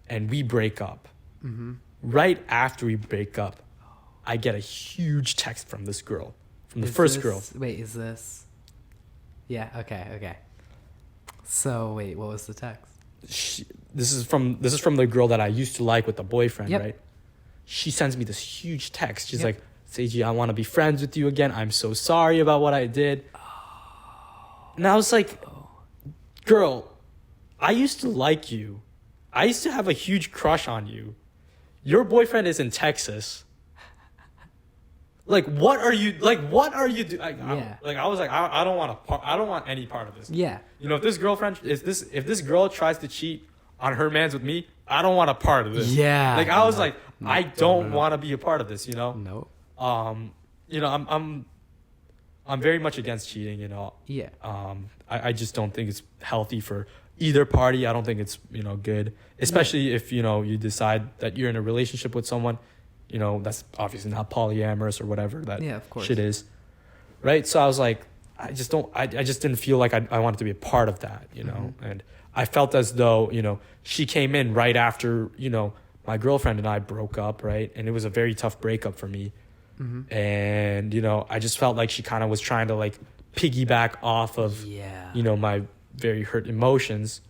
[SPEAKER 2] and we break up. Right after we break up, I get a huge text from this girl, from the first girl.
[SPEAKER 1] Wait, is this? Yeah. Okay. So wait, what was the text?
[SPEAKER 2] This is from the girl that I used to like with the boyfriend,
[SPEAKER 1] Yep.
[SPEAKER 2] right? She sends me this huge text. She's like, Seiji, I want to be friends with you again. I'm so sorry about what I did. And I was like, girl, I used to like you. I used to have a huge crush on you. Your boyfriend is in Texas. like, what are you doing?
[SPEAKER 1] Yeah.
[SPEAKER 2] I was like, I don't want I don't want any part of this.
[SPEAKER 1] Yeah.
[SPEAKER 2] You know, if this girl tries to cheat on her man's with me, I don't want a part of this.
[SPEAKER 1] Yeah.
[SPEAKER 2] Like, I was
[SPEAKER 1] No.
[SPEAKER 2] like,
[SPEAKER 1] No,
[SPEAKER 2] I
[SPEAKER 1] no,
[SPEAKER 2] don't
[SPEAKER 1] no.
[SPEAKER 2] want to be a part of this, you know?
[SPEAKER 1] No.
[SPEAKER 2] You know, I'm very much against cheating, you know.
[SPEAKER 1] Yeah.
[SPEAKER 2] I just don't think it's healthy for either party. I don't think it's, you know, good, especially if, you know, you decide that you're in a relationship with someone, you know, that's obviously not polyamorous or whatever that
[SPEAKER 1] Yeah, of course.
[SPEAKER 2] shit is. Right. So I was like, I just didn't feel like I wanted to be a part of that, you know, and I felt as though, you know, she came in right after, you know, my girlfriend and I broke up. Right. And it was a very tough breakup for me. And, you know, I just felt like she kind of was trying to like piggyback off of,
[SPEAKER 1] Yeah.
[SPEAKER 2] you know, my very hurt emotions.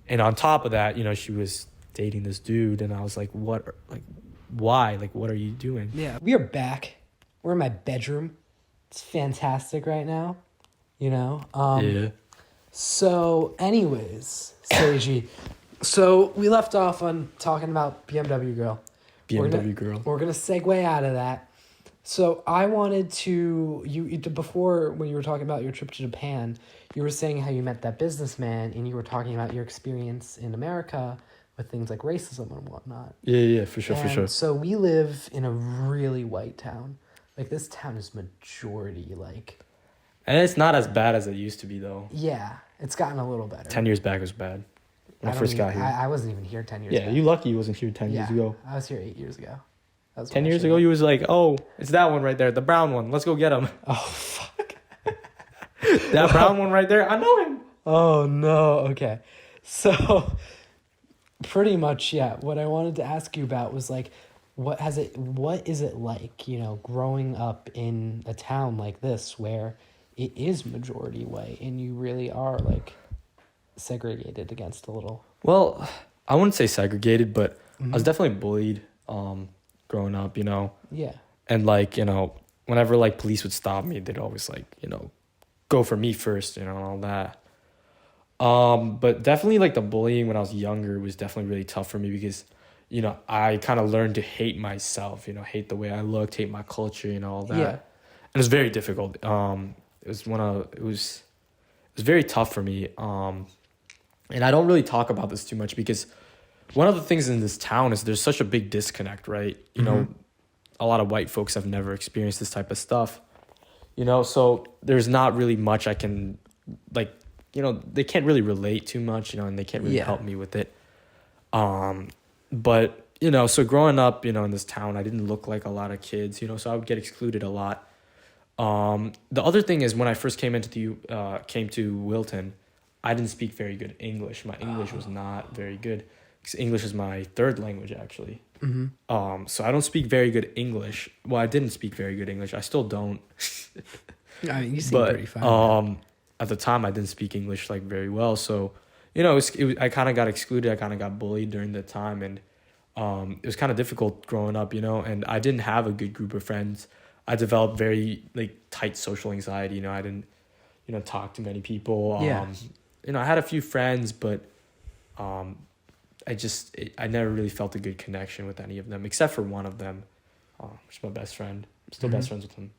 [SPEAKER 2] And on top of that, you know, she was dating this dude. And I was like, why? Like, what are you doing?
[SPEAKER 1] Yeah. We are back. We're in my bedroom. It's fantastic right now. You know?
[SPEAKER 2] Yeah.
[SPEAKER 1] So, anyways, Seiji. So, we left off on talking about BMW girl.
[SPEAKER 2] BMW girl.
[SPEAKER 1] We're going to segue out of that. So, I wanted to, before when you were talking about your trip to Japan, you were saying how you met that businessman and you were talking about your experience in America with things like racism and whatnot.
[SPEAKER 2] Yeah, for sure,
[SPEAKER 1] And so we live in a really white town. Like, this town is majority, like...
[SPEAKER 2] And it's not as bad as it used to be, though.
[SPEAKER 1] Yeah, it's gotten a little better.
[SPEAKER 2] 10 years back was bad. When I first got here.
[SPEAKER 1] I wasn't even here 10 years
[SPEAKER 2] Yeah,
[SPEAKER 1] ago.
[SPEAKER 2] you lucky you wasn't here 10 years ago.
[SPEAKER 1] I was here 8 years ago. That was
[SPEAKER 2] 10
[SPEAKER 1] when I
[SPEAKER 2] years
[SPEAKER 1] showed
[SPEAKER 2] ago,
[SPEAKER 1] up.
[SPEAKER 2] you was like, oh, it's that one right there, the brown one. Let's go get him.
[SPEAKER 1] Oh, fuck.
[SPEAKER 2] That brown one right there, I know him.
[SPEAKER 1] Oh, no. Okay. So, pretty much, yeah, what I wanted to ask you about was, like, what is it like, you know, growing up in a town like this where it is majority white and you really are, like, segregated against a little...
[SPEAKER 2] Well, I wouldn't say segregated, but I was definitely bullied growing up, you know.
[SPEAKER 1] Yeah.
[SPEAKER 2] And, like, you know, whenever, like, police would stop me, they'd always, like, you know, go for me first, you know, and all that. But definitely, like, the bullying when I was younger was definitely really tough for me because, you know, I kind of learned to hate myself, you know, hate the way I looked, hate my culture, you know, all that.
[SPEAKER 1] Yeah.
[SPEAKER 2] And it was very difficult. It was very tough for me. And I don't really talk about this too much because one of the things in this town is there's such a big disconnect, right? You know, a lot of white folks have never experienced this type of stuff, you know, so there's not really much I can, like, you know, they can't really relate too much, you know, and they can't really help me with it. But, you know, so growing up, you know, in this town, I didn't look like a lot of kids, you know, so I would get excluded a lot. The other thing is when I first came to Wilton, I didn't speak very good English. My English was not very good because English is my third language, actually. So I don't speak very good English. Well, I didn't speak very good English. I still don't.
[SPEAKER 1] I mean, you seem pretty fine.
[SPEAKER 2] But at the time, I didn't speak English like very well. So, you know, I kind of got excluded. I kind of got bullied during the time, and it was kind of difficult growing up, you know. And I didn't have a good group of friends. I developed very like tight social anxiety. You know, I didn't, you know, talk to many people. You know, I had a few friends, but I never really felt a good connection with any of them, except for one of them, which is my best friend. I'm still best friends with him.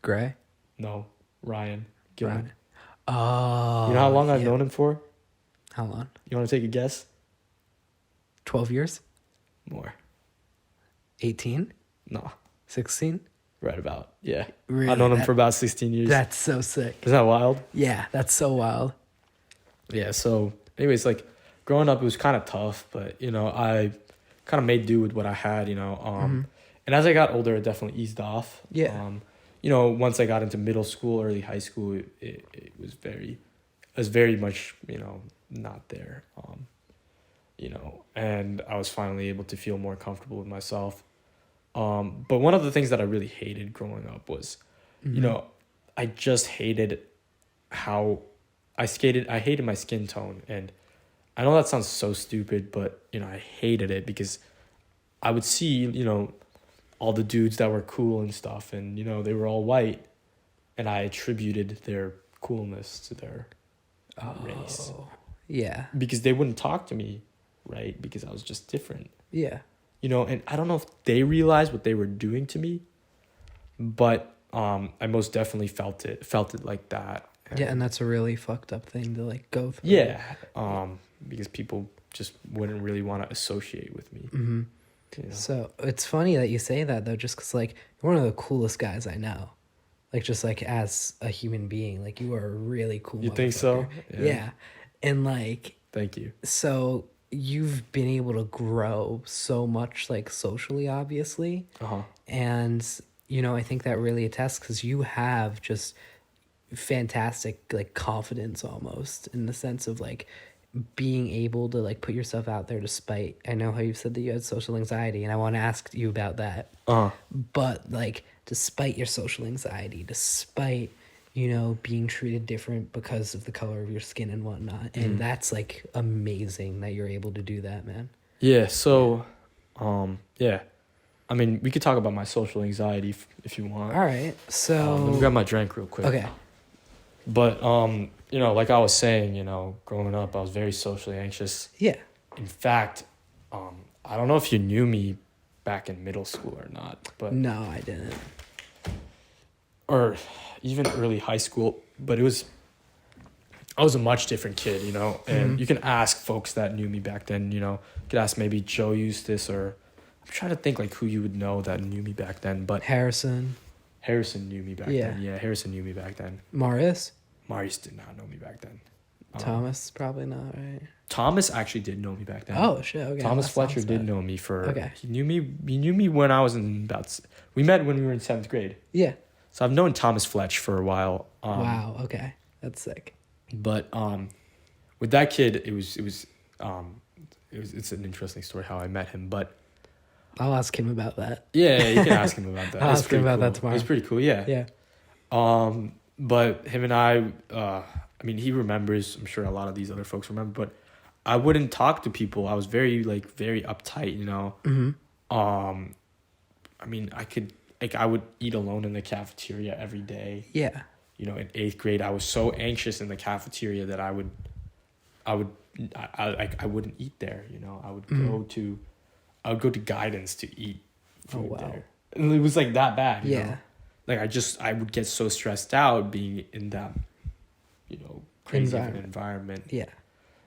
[SPEAKER 1] Gray?
[SPEAKER 2] No, Ryan Gilman.
[SPEAKER 1] Ryan. Oh.
[SPEAKER 2] You know how long I've known him for?
[SPEAKER 1] How long?
[SPEAKER 2] You want to take a guess?
[SPEAKER 1] 12 years?
[SPEAKER 2] More.
[SPEAKER 1] 18?
[SPEAKER 2] No.
[SPEAKER 1] 16?
[SPEAKER 2] Right about. Yeah.
[SPEAKER 1] Really?
[SPEAKER 2] I've known him for about 16 years.
[SPEAKER 1] That's so sick.
[SPEAKER 2] Isn't that wild?
[SPEAKER 1] Yeah, that's so wild.
[SPEAKER 2] Yeah, so anyways, like growing up it was kind of tough, but you know, I kind of made do with what I had, you know. And as I got older, it definitely eased off.
[SPEAKER 1] Yeah.
[SPEAKER 2] You know, once I got into middle school, early high school, it was very much, you know, not there. You know, and I was finally able to feel more comfortable with myself. But one of the things that I really hated growing up was, you know, I just hated how I hated my skin tone. And I know that sounds so stupid, but, you know, I hated it because I would see, you know, all the dudes that were cool and stuff. And, you know, they were all white. And I attributed their coolness to their race.
[SPEAKER 1] Yeah.
[SPEAKER 2] Because they wouldn't talk to me, right? Because I was just different.
[SPEAKER 1] Yeah.
[SPEAKER 2] You know, and I don't know if they realized what they were doing to me, but I most definitely felt it like that.
[SPEAKER 1] Yeah, and that's a really fucked up thing to like go through.
[SPEAKER 2] Yeah, because people just wouldn't really want to associate with me.
[SPEAKER 1] Mm-hmm.
[SPEAKER 2] You know?
[SPEAKER 1] So it's funny that you say that though, just because like you're one of the coolest guys I know. Like just like as a human being, like you are a really cool.
[SPEAKER 2] You think so?
[SPEAKER 1] Yeah. And like,
[SPEAKER 2] thank you.
[SPEAKER 1] So you've been able to grow so much like socially, obviously. And you know, I think that really attests because you have just fantastic like confidence almost in the sense of like being able to like put yourself out there despite, I know how you've said that you had social anxiety and I want to ask you about that. But like despite your social anxiety, despite, you know, being treated different because of the color of your skin and whatnot. And that's like amazing that you're able to do that, man.
[SPEAKER 2] Yeah. So, yeah. I mean, we could talk about my social anxiety if you want.
[SPEAKER 1] All right. So
[SPEAKER 2] let me grab my drink real quick.
[SPEAKER 1] Okay.
[SPEAKER 2] But, you know, like I was saying, you know, growing up, I was very socially anxious.
[SPEAKER 1] Yeah.
[SPEAKER 2] In fact, I don't know if you knew me back in middle school or not, but
[SPEAKER 1] no, I didn't.
[SPEAKER 2] Or even early high school, but I was a much different kid, you know, and you can ask folks that knew me back then, you know, you could ask maybe Joe Eustace, or I'm trying to think like who you would know that knew me back then, but
[SPEAKER 1] Harrison
[SPEAKER 2] knew me back then. Yeah, Harrison knew me back then.
[SPEAKER 1] Marius
[SPEAKER 2] did not know me back then.
[SPEAKER 1] Thomas probably not, right?
[SPEAKER 2] Thomas actually did know me back then.
[SPEAKER 1] Oh shit, okay.
[SPEAKER 2] Thomas Fletcher did know me for
[SPEAKER 1] Okay.
[SPEAKER 2] He knew me when I was in we met when we were in 7th grade.
[SPEAKER 1] Yeah.
[SPEAKER 2] So I've known Thomas Fletch for a while.
[SPEAKER 1] Wow, okay. That's sick.
[SPEAKER 2] But with that kid, it's an interesting story how I met him, but
[SPEAKER 1] I'll ask him about that.
[SPEAKER 2] Yeah, you can ask him about that.
[SPEAKER 1] I'll ask him about that tomorrow.
[SPEAKER 2] It's pretty cool, yeah.
[SPEAKER 1] Yeah.
[SPEAKER 2] But him and I mean, he remembers, I'm sure a lot of these other folks remember, but I wouldn't talk to people. I was very uptight, you know. I mean, I would eat alone in the cafeteria every day.
[SPEAKER 1] Yeah.
[SPEAKER 2] You know, in 8th grade, I was so anxious in the cafeteria that I wouldn't eat there. You know, I would go to guidance to eat food there. And it was like that bad. You know? Like I would get so stressed out being in that, you know, crazy environment.
[SPEAKER 1] Yeah.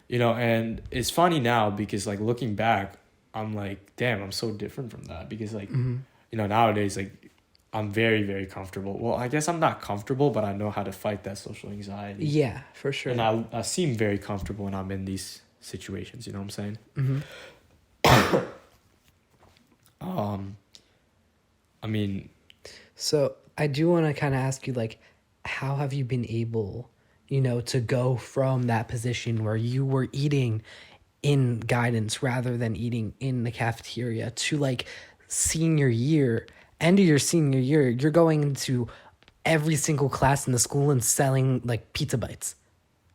[SPEAKER 2] You know, and it's funny now because like looking back, I'm like, damn, I'm so different from that because like, you know, nowadays, like I'm very, very comfortable. Well, I guess I'm not comfortable, but I know how to fight that social anxiety.
[SPEAKER 1] Yeah, for sure.
[SPEAKER 2] And I seem very comfortable when I'm in these situations, you know what I'm saying? I mean,
[SPEAKER 1] so I do want to kind of ask you, like, how have you been able, you know, to go from that position where you were eating in guidance rather than eating in the cafeteria to like end of your senior year, you're going into every single class in the school and selling like pizza bites,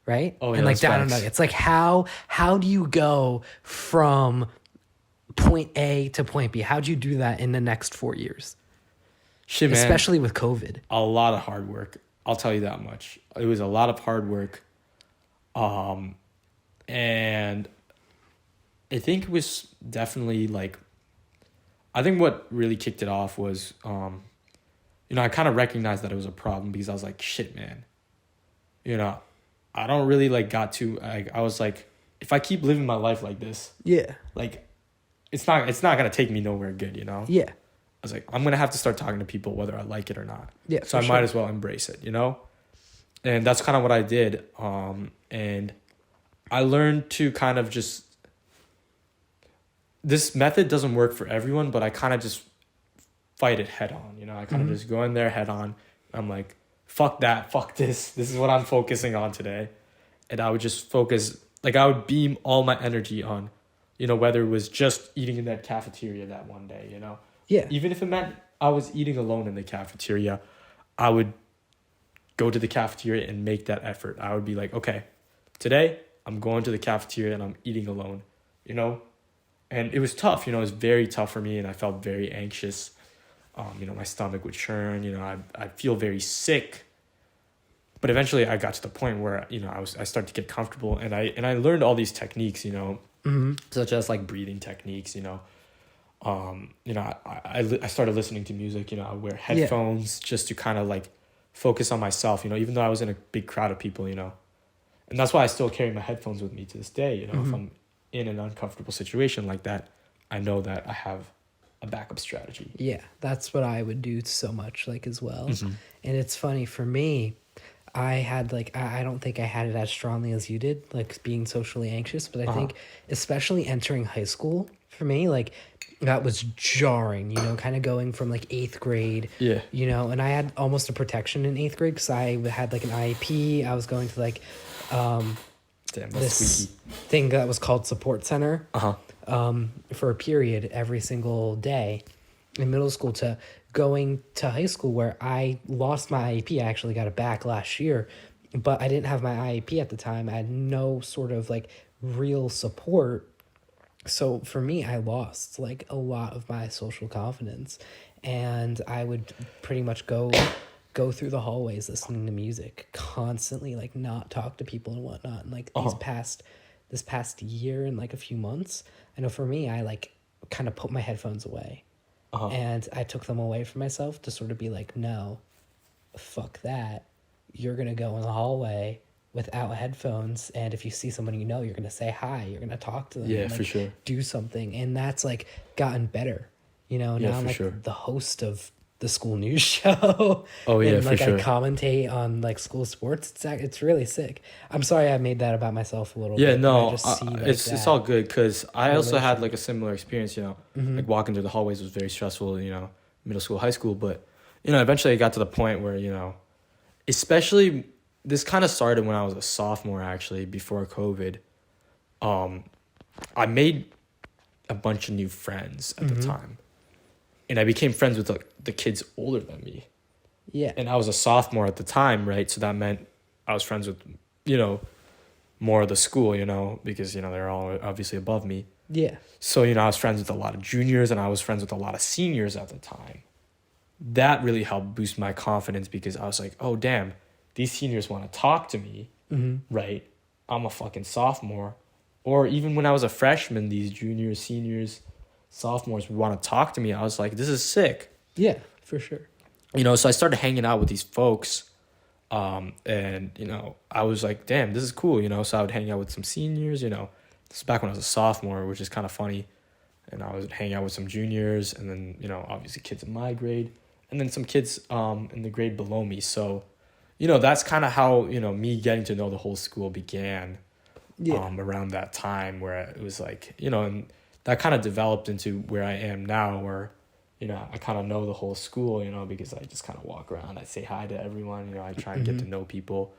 [SPEAKER 1] right?
[SPEAKER 2] Oh, yeah,
[SPEAKER 1] and like down nuggets. Like how do you go from point A to point B? How'd you do that in the next 4 years?
[SPEAKER 2] Shit, man.
[SPEAKER 1] Especially with COVID.
[SPEAKER 2] A lot of hard work. I'll tell you that much. It was a lot of hard work. And I think it was definitely like, I think what really kicked it off was, you know, I kind of recognized that it was a problem because I was like, shit, man, you know, I don't really like I was like, if I keep living my life like this, like, it's not going to take me nowhere good, you know?
[SPEAKER 1] Yeah.
[SPEAKER 2] I was like, I'm going to have to start talking to people whether I like it or not.
[SPEAKER 1] Yeah.
[SPEAKER 2] So I might as well embrace it, you know? And that's kind of what I did. And I learned to kind of just, this method doesn't work for everyone, but I kind of just fight it head on, you know? I kind of just go in there head on. I'm like, fuck that, fuck this. This is what I'm focusing on today. And I would just focus, like I would beam all my energy on, you know, whether it was just eating in that cafeteria that one day, you know?
[SPEAKER 1] Yeah.
[SPEAKER 2] Even if it meant I was eating alone in the cafeteria, I would go to the cafeteria and make that effort. I would be like, okay, today I'm going to the cafeteria and I'm eating alone, you know? And it was tough, you know, it was very tough for me and I felt very anxious. You know, my stomach would churn, you know, I'd feel very sick. But eventually I got to the point where, you know, I started to get comfortable and I learned all these techniques, you know, such as like breathing techniques, you know, I started listening to music. I wear headphones just to kind of like focus on myself. Even though I was in a big crowd of people. And that's why I still carry my headphones with me to this day. If I'm in an uncomfortable situation like that, I know that I have a backup strategy.
[SPEAKER 1] Yeah, that's what I would do so much like as well.
[SPEAKER 2] Mm-hmm.
[SPEAKER 1] And it's funny for me, I had like I don't think I had it as strongly as you did, like being socially anxious, but I think especially entering high school for me, like that was jarring, kind of going from like eighth grade,
[SPEAKER 2] Yeah.
[SPEAKER 1] And I had almost a protection in eighth grade because I had like an IEP. I was going to like
[SPEAKER 2] Damn, that's
[SPEAKER 1] this
[SPEAKER 2] squeaky.
[SPEAKER 1] thing that was called support center
[SPEAKER 2] Uh-huh.
[SPEAKER 1] for a period every single day in middle school to going to high school where I lost my IEP. I actually got it back last year, but I didn't have my IEP at the time. I had no sort of like real support. So for me, I lost like a lot of my social confidence, and I would pretty much go through the hallways listening to music constantly, like not talk to people and whatnot. And like this past year and like a few months, I know for me, I like kind of put my headphones away and I took them away from myself to sort of be like, no, fuck that. You're going to go in the hallway without headphones. And if you see someone you're going to say hi, you're going to talk to them.
[SPEAKER 2] Yeah,
[SPEAKER 1] and, like,
[SPEAKER 2] for sure.
[SPEAKER 1] do something. And that's like gotten better. Now I'm like the host of the school news show.
[SPEAKER 2] Oh yeah,
[SPEAKER 1] and like
[SPEAKER 2] for sure.
[SPEAKER 1] I commentate on like school sports. It's really sick. I'm sorry I made that about myself a little
[SPEAKER 2] Yeah,
[SPEAKER 1] bit.
[SPEAKER 2] no,
[SPEAKER 1] I just see, like,
[SPEAKER 2] it's all good because I also had
[SPEAKER 1] relation.
[SPEAKER 2] like a similar experience.
[SPEAKER 1] Mm-hmm.
[SPEAKER 2] Like walking through the hallways was very stressful. Middle school, high school, but eventually I got to the point where especially this kind of started when I was a sophomore actually before COVID. I made a bunch of new friends at the time, and I became friends with the kids older than me.
[SPEAKER 1] Yeah.
[SPEAKER 2] And I was a sophomore at the time, right? So that meant I was friends with, more of the school, because, they're all obviously above me.
[SPEAKER 1] Yeah.
[SPEAKER 2] So, I was friends with a lot of juniors and I was friends with a lot of seniors at the time. That really helped boost my confidence because I was like, oh, damn, these seniors want to talk to me, right? I'm a fucking sophomore. Or even when I was a freshman, these juniors, seniors, sophomores would want to talk to me. I was like, this is sick. Yeah,
[SPEAKER 1] for sure.
[SPEAKER 2] So I started hanging out with these folks, and, I was like, damn, this is cool, so I would hang out with some seniors, this is back when I was a sophomore, which is kind of funny, and I would hang out with some juniors, and then, obviously kids in my grade, and then some kids in the grade below me, so, that's kind of how, me getting to know the whole school began, around that time, where it was like, and that kind of developed into where I am now, where I kind of know the whole school, because I just kind of walk around. I say hi to everyone. I try and get to know people.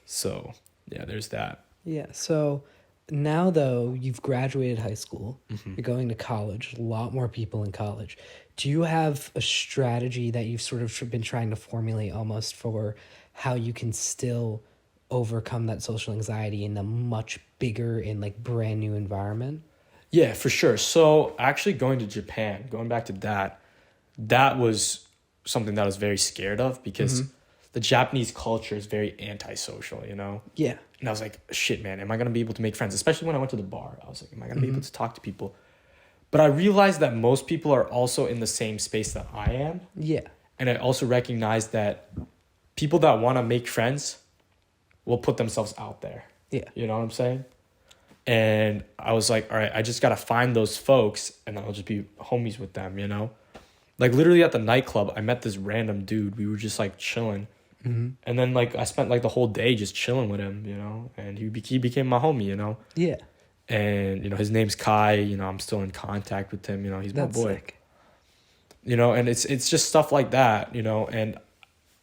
[SPEAKER 2] So, yeah, there's that.
[SPEAKER 1] Yeah. So now, though, you've graduated high school, you're going to college, a lot more people in college. Do you have a strategy that you've sort of been trying to formulate almost for how you can still overcome that social anxiety in a much bigger and like brand new environment?
[SPEAKER 2] Yeah, for sure. So actually going to Japan, going back to that was something that I was very scared of because the Japanese culture is very antisocial,
[SPEAKER 1] Yeah.
[SPEAKER 2] And I was like, shit, man, am I going to be able to make friends? Especially when I went to the bar. I was like, am I going to be able to talk to people? But I realized that most people are also in the same space that I am.
[SPEAKER 1] Yeah.
[SPEAKER 2] And I also recognize that people that want to make friends will put themselves out there.
[SPEAKER 1] Yeah.
[SPEAKER 2] You know what I'm saying? And I was like, all right, I just got to find those folks and I'll just be homies with them, Like literally at the nightclub, I met this random dude. We were just like chilling. And then like I spent like the whole day just chilling with him, and he became my homie,
[SPEAKER 1] Yeah.
[SPEAKER 2] And, his name's Kai, I'm still in contact with him, he's my boy.
[SPEAKER 1] Sick.
[SPEAKER 2] And it's just stuff like that, and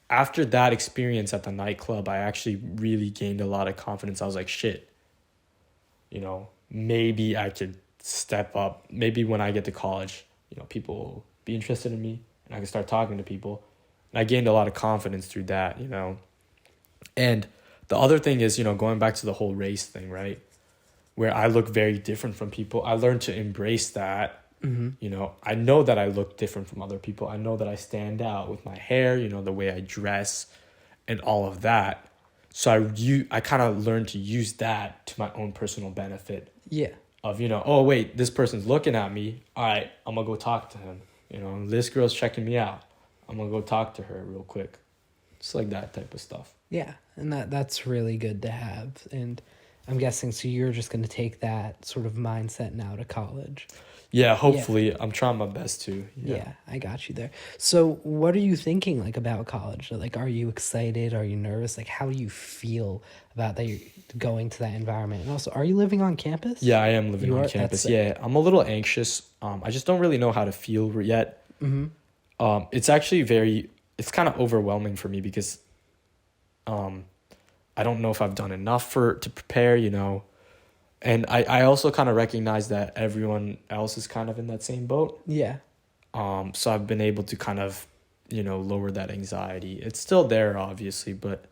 [SPEAKER 2] after that experience at the nightclub, I actually really gained a lot of confidence. I was like, shit, maybe I could step up. Maybe when I get to college, people will be interested in me and I can start talking to people. And I gained a lot of confidence through that, And the other thing is, going back to the whole race thing, right? Where I look very different from people. I learned to embrace that. I know that I look different from other people. I know that I stand out with my hair, the way I dress and all of that. So I kind of learned to use that to my own personal benefit.
[SPEAKER 1] Yeah.
[SPEAKER 2] of, oh wait, this person's looking at me. All right, I'm gonna go talk to him. This girl's checking me out. I'm gonna go talk to her real quick. It's like that type of stuff.
[SPEAKER 1] Yeah, and that's really good to have. And I'm guessing so you're just going to take that sort of mindset now to college.
[SPEAKER 2] Yeah, hopefully. Yeah. I'm trying my best to.
[SPEAKER 1] Yeah, I got you there. So what are you thinking like about college? Like, are you excited? Are you nervous? Like, how do you feel about that you're going to that environment? And also, are you living on campus?
[SPEAKER 2] Yeah, I am living on campus. Yeah, I'm a little anxious. I just don't really know how to feel yet. Mm-hmm. It's actually it's kind of overwhelming for me because I don't know if I've done enough to prepare, And I also kind of recognize that everyone else is kind of in that same boat.
[SPEAKER 1] Yeah.
[SPEAKER 2] So I've been able to kind of, lower that anxiety. It's still there, obviously, but,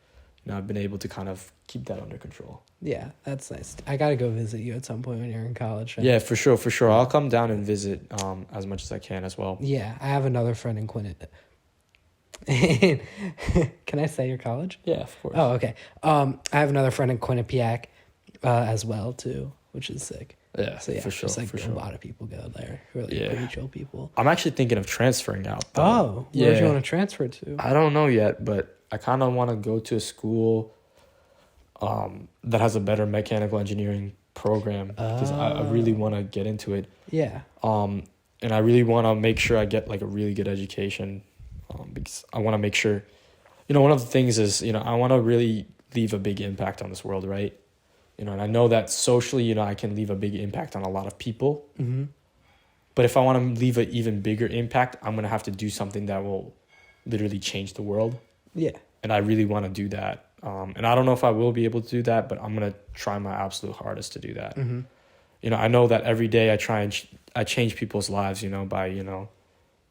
[SPEAKER 2] I've been able to kind of keep that under control.
[SPEAKER 1] Yeah, that's nice. I got to go visit you at some point when you're in college. Right?
[SPEAKER 2] Yeah, for sure. I'll come down and visit as much as I can as well.
[SPEAKER 1] Yeah, I have another friend in Quinn. Can I say your college?
[SPEAKER 2] Yeah, of course.
[SPEAKER 1] Oh, okay. I have another friend in Quinnipiac as well, too, which is sick.
[SPEAKER 2] Yeah,
[SPEAKER 1] so, yeah,
[SPEAKER 2] for sure.
[SPEAKER 1] A lot of people go there. Really pretty chill people.
[SPEAKER 2] I'm actually thinking of transferring out, though.
[SPEAKER 1] Oh, where do you want to transfer to?
[SPEAKER 2] I don't know yet, but I kind of want to go to a school that has a better mechanical engineering program because I really want to get into it.
[SPEAKER 1] Yeah.
[SPEAKER 2] And I really want to make sure I get like a really good education because I want to make sure, one of the things is, I want to really leave a big impact on this world, right? And I know that socially, I can leave a big impact on a lot of people. Mm-hmm. But if I want to leave an even bigger impact, I'm going to have to do something that will literally change the world.
[SPEAKER 1] Yeah.
[SPEAKER 2] And I really want to do that. And I don't know if I will be able to do that, but I'm going to try my absolute hardest to do that. Mm-hmm. I know that every day I change people's lives, by,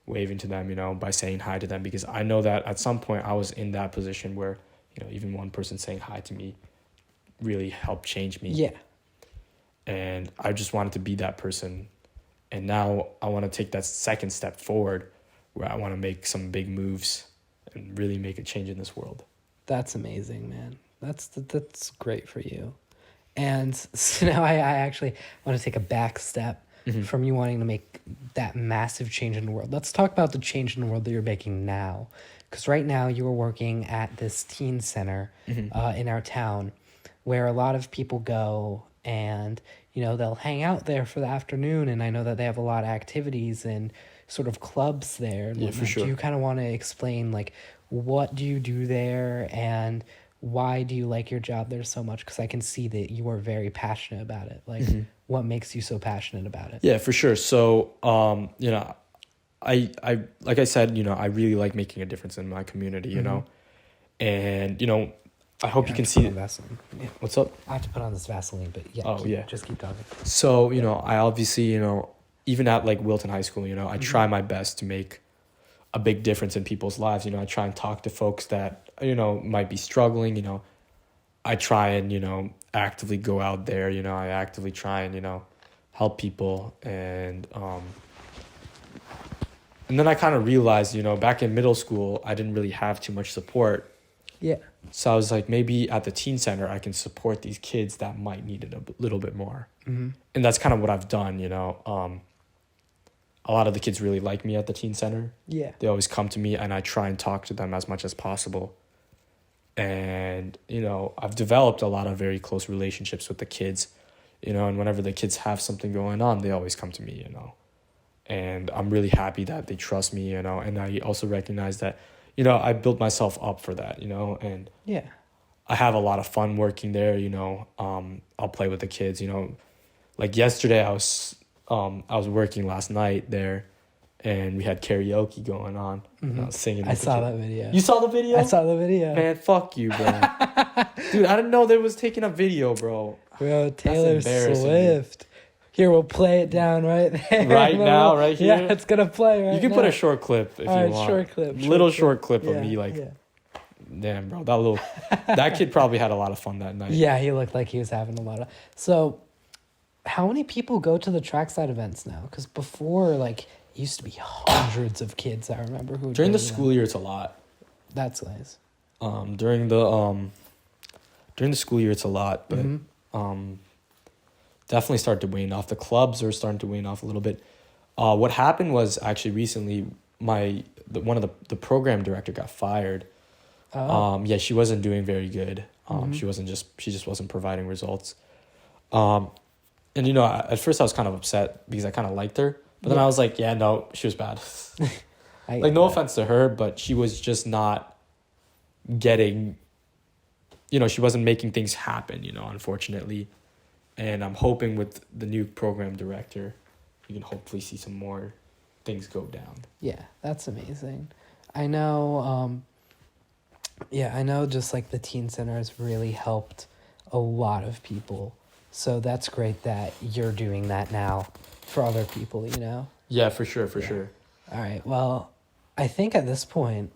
[SPEAKER 2] waving to them, by saying hi to them, because I know that at some point I was in that position where, even one person saying hi to me really helped change me.
[SPEAKER 1] Yeah.
[SPEAKER 2] And I just wanted to be that person. And now I want to take that second step forward where I want to make some big moves and really make a change in this world.
[SPEAKER 1] That's amazing, man. That's great for you. And so now I actually want to take a back step from you wanting to make that massive change in the world. Let's talk about the change in the world that you're making now. Because right now you are working at this teen center in our town where a lot of people go and, they'll hang out there for the afternoon. And I know that they have a lot of activities and sort of clubs there.
[SPEAKER 2] Yeah, for sure.
[SPEAKER 1] Do you kind of want to explain, like, what do you do there and why do you like your job there so much? Because I can see that you are very passionate about it. Like, what makes you so passionate about it?
[SPEAKER 2] Yeah, for sure. So, I like I said, I really like making a difference in my community, and, I hope you can see it.
[SPEAKER 1] Yeah.
[SPEAKER 2] What's up?
[SPEAKER 1] I have to put on this Vaseline, but just keep talking.
[SPEAKER 2] So, I obviously, even at like Wilton High School, I try my best to make a big difference in people's lives. I try and talk to folks that, might be struggling, I try and, actively go out there, I actively try and, help people. And then I kind of realized, back in middle school, I didn't really have too much support.
[SPEAKER 1] Yeah.
[SPEAKER 2] So I was like, maybe at the teen center, I can support these kids that might need it a little bit more. Mm-hmm. And that's kind of what I've done, a lot of the kids really like me at the teen center.
[SPEAKER 1] Yeah.
[SPEAKER 2] They always come to me and I try and talk to them as much as possible. And, I've developed a lot of very close relationships with the kids, and whenever the kids have something going on, they always come to me, and I'm really happy that they trust me, and I also recognize that, I built myself up for that, and
[SPEAKER 1] yeah,
[SPEAKER 2] I have a lot of fun working there, I'll play with the kids, like yesterday I was working last night there and we had karaoke going on. And I was singing.
[SPEAKER 1] I saw that video.
[SPEAKER 2] You saw the video?
[SPEAKER 1] I saw the video.
[SPEAKER 2] Man, fuck you, bro. Dude, I didn't know they was taking a video, bro.
[SPEAKER 1] Bro, Taylor Swift. Here, we'll play it down right there.
[SPEAKER 2] Right now, right here?
[SPEAKER 1] Yeah, it's going to play right now.
[SPEAKER 2] You can put a short clip if you want.
[SPEAKER 1] Short clip.
[SPEAKER 2] Short clip of me, like... Yeah. Damn, bro, that kid probably had a lot of fun that night.
[SPEAKER 1] Yeah, he looked like he was having a lot of... So, how many people go to the trackside events now? Because before, like, it used to be hundreds of kids, I remember. Who
[SPEAKER 2] during the school year, it's a lot.
[SPEAKER 1] That's nice.
[SPEAKER 2] During the school year, it's a lot, but definitely started to wane off. The clubs are starting to wane off a little bit. What happened was actually recently, one of the program director got fired. Yeah, she wasn't doing very good. She just wasn't providing results. And at first I was kind of upset because I kind of liked her, but then I was like, yeah, no, she was bad. Like, no offense to her, but she was just not getting, she wasn't making things happen, unfortunately. And I'm hoping with the new program director, we can hopefully see some more things go down.
[SPEAKER 1] Yeah, that's amazing. I know, I know just like the teen center has really helped a lot of people. So that's great that you're doing that now for other people,
[SPEAKER 2] Yeah, for sure.
[SPEAKER 1] All right. Well, I think at this point,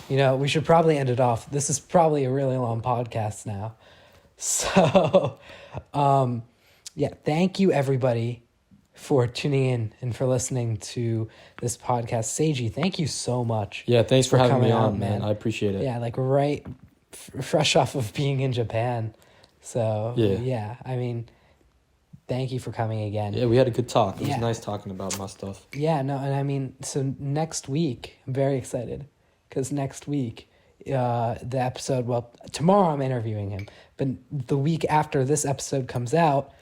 [SPEAKER 1] we should probably end it off. This is probably a really long podcast now. So, thank you everybody for tuning in and for listening to this podcast. Seiji, thank you so much.
[SPEAKER 2] Yeah, thanks for having me
[SPEAKER 1] coming
[SPEAKER 2] on,
[SPEAKER 1] out,
[SPEAKER 2] man. I appreciate it.
[SPEAKER 1] Yeah, like fresh off of being in Japan. So, I mean, thank you for coming again.
[SPEAKER 2] Yeah, we had a good talk. It was nice talking about my stuff.
[SPEAKER 1] Yeah, no, and I mean, so next week, I'm very excited because next week, the episode, tomorrow I'm interviewing him, but the week after this episode comes out,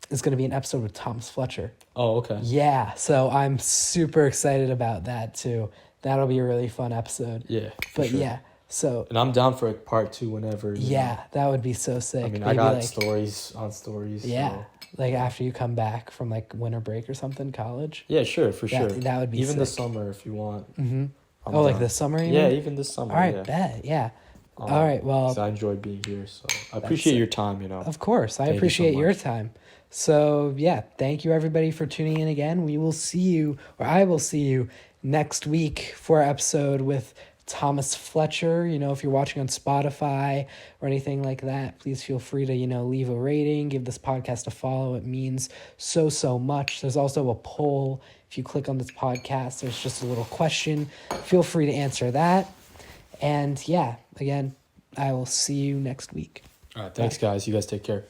[SPEAKER 1] is going to be an episode with Thomas Fletcher.
[SPEAKER 2] Oh, okay.
[SPEAKER 1] Yeah, so I'm super excited about that too. That'll be a really fun episode.
[SPEAKER 2] Yeah,
[SPEAKER 1] but
[SPEAKER 2] sure.
[SPEAKER 1] yeah. So,
[SPEAKER 2] and I'm down for a part 2 whenever.
[SPEAKER 1] Yeah, that would be so sick.
[SPEAKER 2] I mean,
[SPEAKER 1] Maybe
[SPEAKER 2] I got stories on stories.
[SPEAKER 1] Yeah,
[SPEAKER 2] so.
[SPEAKER 1] like after you come back from like winter break or something, college.
[SPEAKER 2] Yeah, sure, for sure.
[SPEAKER 1] That would be
[SPEAKER 2] even
[SPEAKER 1] sick.
[SPEAKER 2] this summer if you want.
[SPEAKER 1] Mm-hmm. Like this summer?
[SPEAKER 2] Yeah, even this summer.
[SPEAKER 1] All right, bet. Yeah. All right. Well,
[SPEAKER 2] I enjoyed being here, so I appreciate your time.
[SPEAKER 1] Of course, I appreciate your time. So yeah, thank you everybody for tuning in again. I will see you next week for our episode with Thomas Fletcher. If you're watching on Spotify or anything like that, please feel free to, leave a rating, give this podcast a follow. It means so much. There's also a poll. If you click on this podcast, there's just a little question. Feel free to answer that. And again, I will see you next week.
[SPEAKER 2] All right. Thanks, guys. You guys take care.